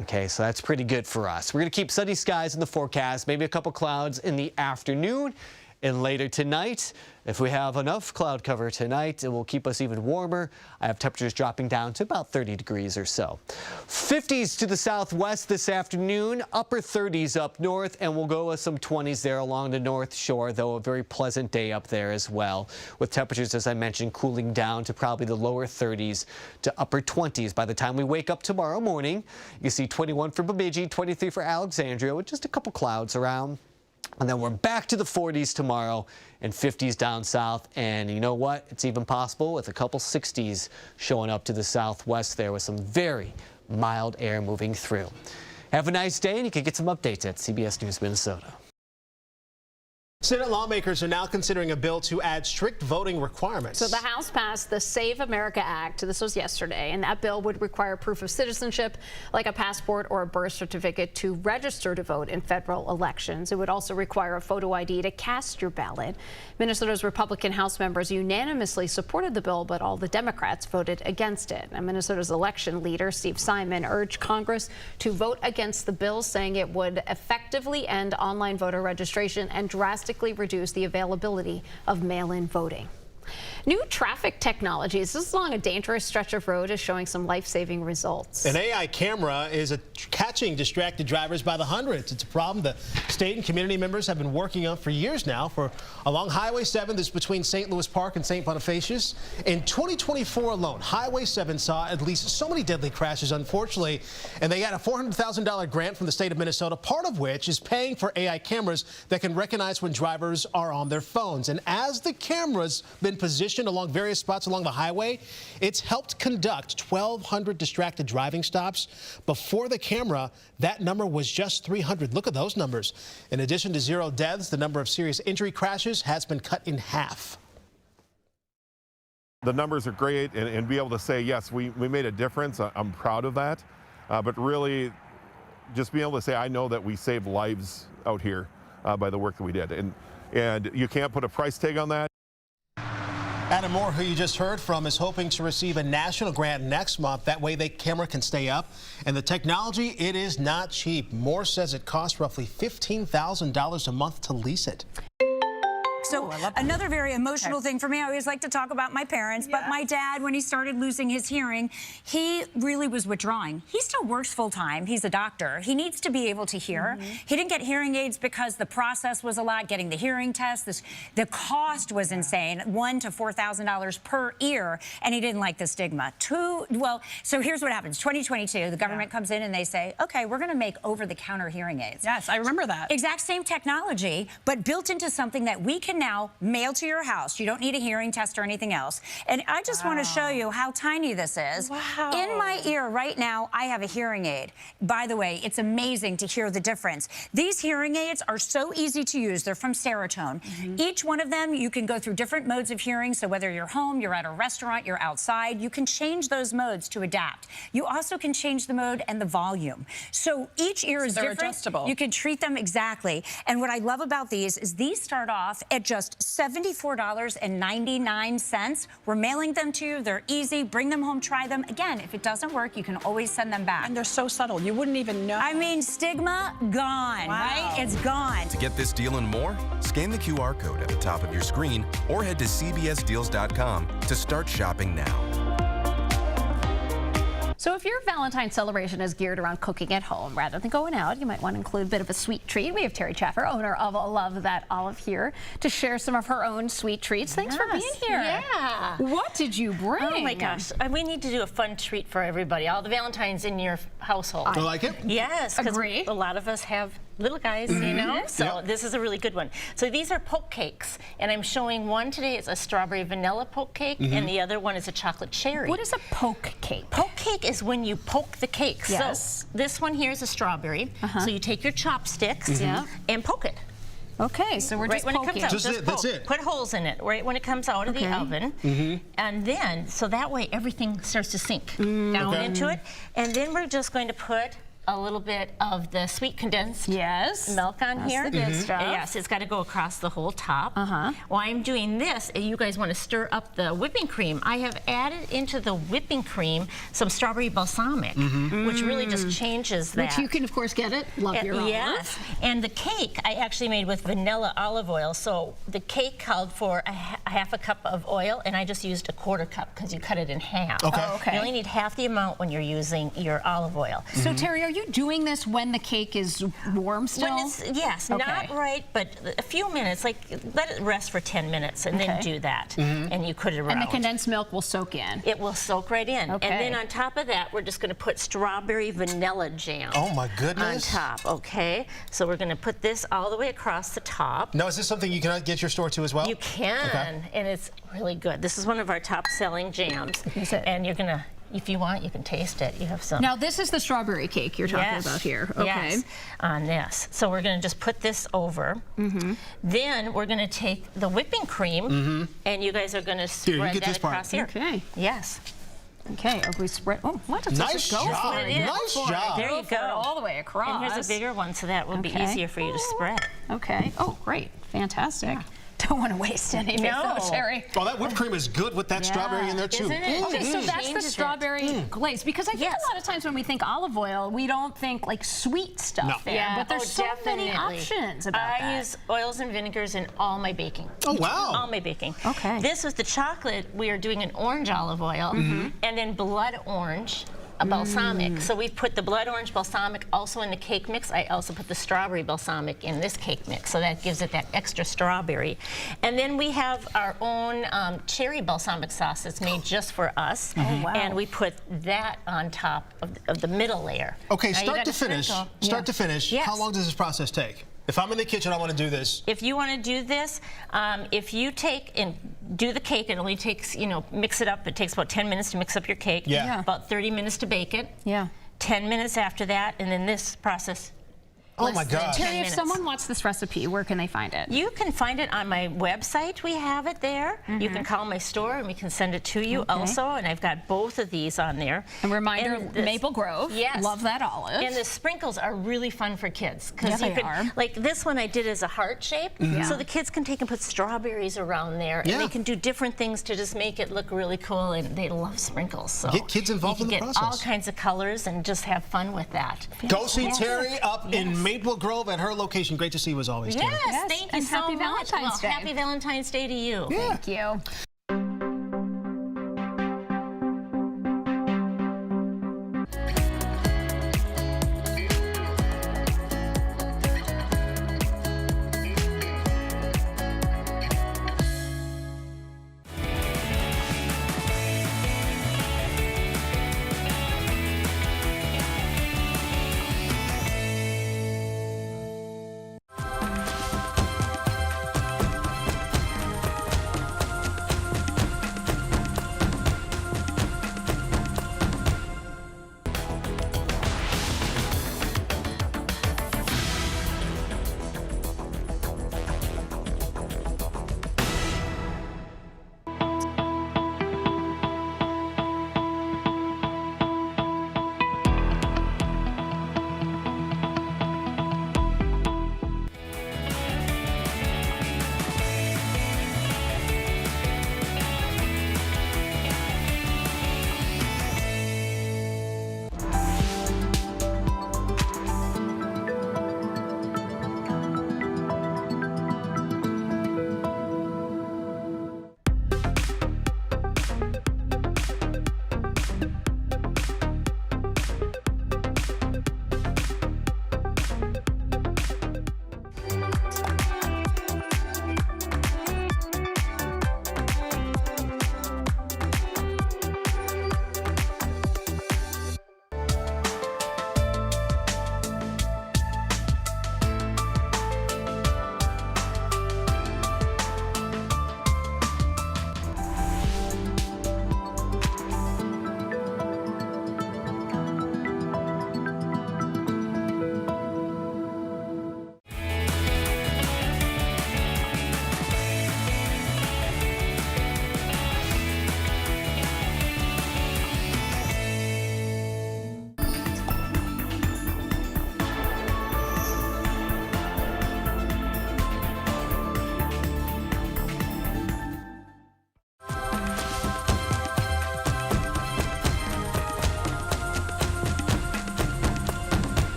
Okay, so that's pretty good for us. We're going to keep sunny skies in the forecast, maybe a couple clouds in the afternoon. And later tonight, if we have enough cloud cover tonight, it will keep us even warmer. I have temperatures dropping down to about 30 degrees or so. 50s to the southwest this afternoon, upper 30s up north, and we'll go with some 20s there along the North Shore, though a very pleasant day up there as well, with temperatures, as I mentioned, cooling down to probably the lower 30s to upper 20s by the time we wake up tomorrow morning. You see 21 for Bemidji, 23 for Alexandria, with just a couple clouds around. And then we're back to the 40s tomorrow and 50s down south. And you know what? It's even possible with a couple 60s showing up to the southwest there with some very mild air moving through. Have a nice day, and you can get some updates at CBS News Minnesota. Senate lawmakers are now considering a bill to add strict voting requirements. So the House passed the Save America Act. This was yesterday, and that bill would require proof of citizenship, like a passport or a birth certificate, to register to vote in federal elections. It would also require a photo ID to cast your ballot. Minnesota's Republican House members unanimously supported the bill, but all the Democrats voted against it. And Minnesota's election leader, Steve Simon, urged Congress to vote against the bill, saying it would effectively end online voter registration and drastically reduce the availability of mail-in voting. New traffic technologies. This along a dangerous stretch of road is showing some life-saving results. An AI camera is catching distracted drivers by the hundreds. It's a problem that state and community members have been working on for years now. Along Highway 7, that's between St. Louis Park and St. Bonifacius. In 2024 alone, Highway 7 saw at least so many deadly crashes, unfortunately, and they got a $400,000 grant from the state of Minnesota, part of which is paying for AI cameras that can recognize when drivers are on their phones. And as the cameras been positioned along various spots along the highway, it's helped conduct 1,200 distracted driving stops. Before the camera, that number was just 300. Look at those numbers. In addition to 0 deaths, the number of serious injury crashes has been cut in half. The numbers are great, and be able to say, yes, we made a difference. I'm proud of that. But really, just being able to say, I know that we saved lives out here by the work that we did. And you can't put a price tag on that. Adam Moore, who you just heard from, is hoping to receive a national grant next month. That way the camera can stay up. And the technology, it is not cheap. Moore says it costs roughly $15,000 a month to lease it. So another very emotional thing for me, I always like to talk about my parents, but my dad, when he started losing his hearing, he really was withdrawing. He still works full time. He's a doctor. He needs to be able to hear. He didn't get hearing aids because the process was a lot, getting the hearing test. The cost was insane, $1,000 to $4,000 per ear, and he didn't like the stigma. So here's what happens. 2022, the government comes in and they say, okay, we're going to make over-the-counter hearing aids. Yes, I remember that. Exact same technology, but built into something that we can now mail to your house. You don't need a hearing test or anything else. And I just want to show you how tiny this is. Wow. In my ear right now, I have a hearing aid. By the way, it's amazing to hear the difference. These hearing aids are so easy to use. They're from Serotonin. Each one of them, you can go through different modes of hearing. So whether you're home, you're at a restaurant, you're outside, you can change those modes to adapt. You also can change the mode and the volume. So each ear is they're different. adjustable. You can treat them exactly. And what I love about these is these start off at just $74.99. We're mailing them to you. They're easy. Bring them home, try them. Again, if it doesn't work, you can always send them back. And they're so subtle. You wouldn't even know. I mean, stigma gone, right? It's gone. To get this deal and more, scan the QR code at the top of your screen or head to cbsdeals.com to start shopping now. So if your Valentine's celebration is geared around cooking at home rather than going out, you might want to include a bit of a sweet treat. We have Terry Chaffer, owner of Love That Olive, here to share some of her own sweet treats. Thanks for being here. Yeah. What did you bring? Oh my gosh, we need to do a fun treat for everybody, all the Valentines in your household. I like it. Yes, because Agree. a lot of us have little guys, you know, so this is a really good one. So these are poke cakes, and I'm showing one today. It's a strawberry vanilla poke cake, and the other one is a chocolate cherry. What is a poke cake? Poke cake is when you poke the cake. Yes. So this one here is a strawberry. So you take your chopsticks and poke it. Okay, so we're right just when poking. it comes out, Just it, that's it. Put holes in it right when it comes out of the oven, and then so that way everything starts to sink down into it. And then we're just going to put a little bit of the sweet condensed milk on That's here. the good stuff. Yes, it's got to go across the whole top. While I'm doing this, you guys want to stir up the whipping cream. I have added into the whipping cream some strawberry balsamic, which really just changes that. Which you can, of course, get it. Love your olive. Yes, and the cake I actually made with vanilla olive oil. So the cake called for a half a cup of oil, and I just used a quarter cup because you cut it in half. Okay. Oh, okay. You only need half the amount when you're using your olive oil. So Terry, are you doing this when the cake is warm still? When it's, yes, Okay. not right, but a few minutes. Like let it rest for 10 minutes, and then do that, and you could it around. And the condensed milk will soak in. It will soak right in. Okay. And then on top of that, we're just going to put strawberry vanilla jam. Oh my goodness. On top, okay? So we're going to put this all the way across the top. Now, is this something you can get your store too as well? You can, and it's really good. This is one of our top-selling jams. Is it? And you're going to, if you want, you can taste it. You have some. Now, this is the strawberry cake you're talking about here. Okay. Yes, on this. So we're going to just put this over. Then we're going to take the whipping cream, and you guys are going to spread that across here. Okay. Yes. Okay, we spread. Oh, what? Nice job. Nice job. There you go. All the way across. And here's a bigger one, so that will be easier for you to spread. Okay. Oh, great. Fantastic. Don't want to waste any of it, though, Terry. Oh, that whipped cream is good with that strawberry in there, too. Isn't it? Okay, so that's the strawberry glaze. Because I think a lot of times when we think olive oil, we don't think like sweet stuff there. Yeah, but there's so many definitely. options about that. I use oils and vinegars in all my baking. Oh, wow. All my baking. Okay. This was the chocolate. We are doing an orange olive oil and then blood orange. A balsamic. So we put the blood orange balsamic also in the cake mix. I also put the strawberry balsamic in this cake mix, so that gives it that extra strawberry. And then we have our own cherry balsamic sauce that's made just for us. Oh, wow. And we put that on top of the middle layer. Okay, Now you start gotta to finish. sprinkle. Start to finish. Yes. How long does this process take? If I'm in the kitchen, I want to do this. If you want to do this, if you take and do the cake, it only takes, mix it up. It takes about 10 minutes to mix up your cake. Yeah. About 30 minutes to bake it. Yeah. 10 minutes after that, and then this process. Oh my God. Terry, if someone wants this recipe, where can they find it? You can find it on my website. We have it there. You can call my store and we can send it to you also. And I've got both of these on there. A reminder, Maple Grove. Yes. Love that olive. And the sprinkles are really fun for kids. Yeah, you they can, are. like this one I did as a heart shape. So the kids can take and put strawberries around there. And they can do different things to just make it look really cool. And they love sprinkles. So get kids involved in the process. You can get all kinds of colors and just have fun with that. Go see Terry up in Maple Grove at her location. Great to see you as always, Terry. Yes, thank you and so happy much. Valentine's Day. Happy Valentine's Day to you. Yeah. Thank you.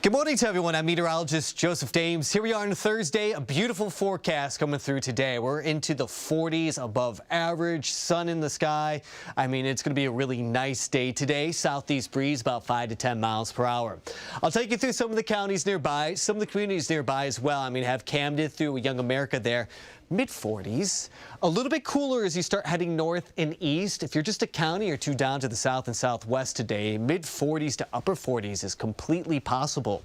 Good morning to everyone. I'm meteorologist Joseph Dames. Here we are on Thursday, a beautiful forecast coming through today. We're into the 40s, above average, sun in the sky. I mean, it's going to be a really nice day today. Southeast breeze about 5 to 10 miles per hour. I'll take you through some of the counties nearby, some of the communities nearby as well. I mean, have Camden through Young America there. Mid-40s, a little bit cooler as you start heading north and east. If you're just a county or two down to the south and southwest today, mid-40s to upper 40s is completely possible.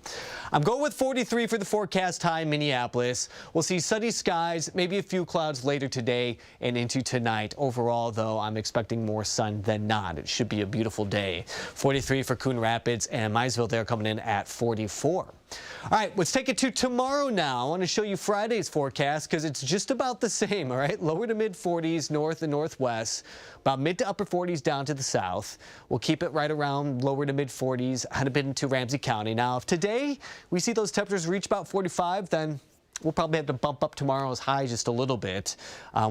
I'm going with 43 for the forecast high in Minneapolis. We'll see sunny skies, maybe a few clouds later today and into tonight. Overall, though, I'm expecting more sun than not. It should be a beautiful day. 43 for Coon Rapids and Maysville there coming in at 44. All right, let's take it to tomorrow now. I want to show you Friday's forecast because it's just about the same, all right? Lower to mid 40s north and northwest, about mid to upper 40s down to the south. We'll keep it right around lower to mid 40s, head a bit into Ramsey County. Now, if today we see those temperatures reach about 45, then we'll probably have to bump up tomorrow's high just a little bit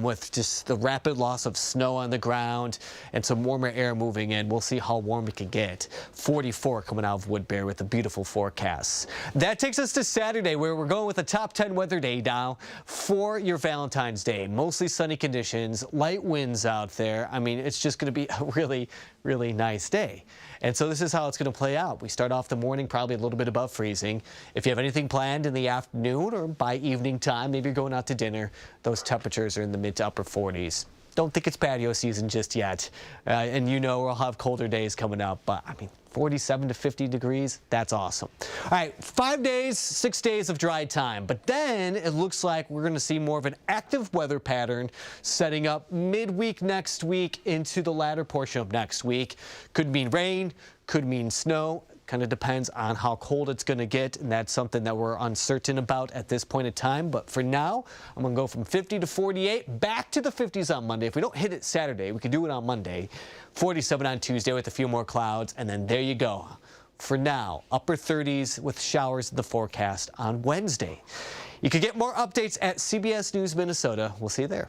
with just the rapid loss of snow on the ground and some warmer air moving in. We'll see how warm it can get. 44 coming out of Woodbury with the beautiful forecasts. That takes us to Saturday, where we're going with a top 10 weather day now for your Valentine's Day. Mostly sunny conditions, light winds out there. I mean, it's just going to be a really, really nice day. And so this is how it's going to play out. We start off the morning probably a little bit above freezing. If you have anything planned in the afternoon or by evening time, maybe you're going out to dinner, those temperatures are in the mid to upper 40s. Don't think it's patio season just yet. And you know we'll have colder days coming up, but I mean, 47 to 50 degrees, that's awesome. All right, 5 days, 6 days of dry time, but then it looks like we're going to see more of an active weather pattern setting up midweek next week into the latter portion of next week. Could mean rain, could mean snow. Kind of depends on how cold it's going to get, and that's something that we're uncertain about at this point in time. But for now, I'm going to go from 50 to 48, back to the 50s on Monday. If we don't hit it Saturday, we could do it on Monday. 47 on Tuesday with a few more clouds, and then there you go. For now, upper 30s with showers in the forecast on Wednesday. You can get more updates at CBS News Minnesota. We'll see you there.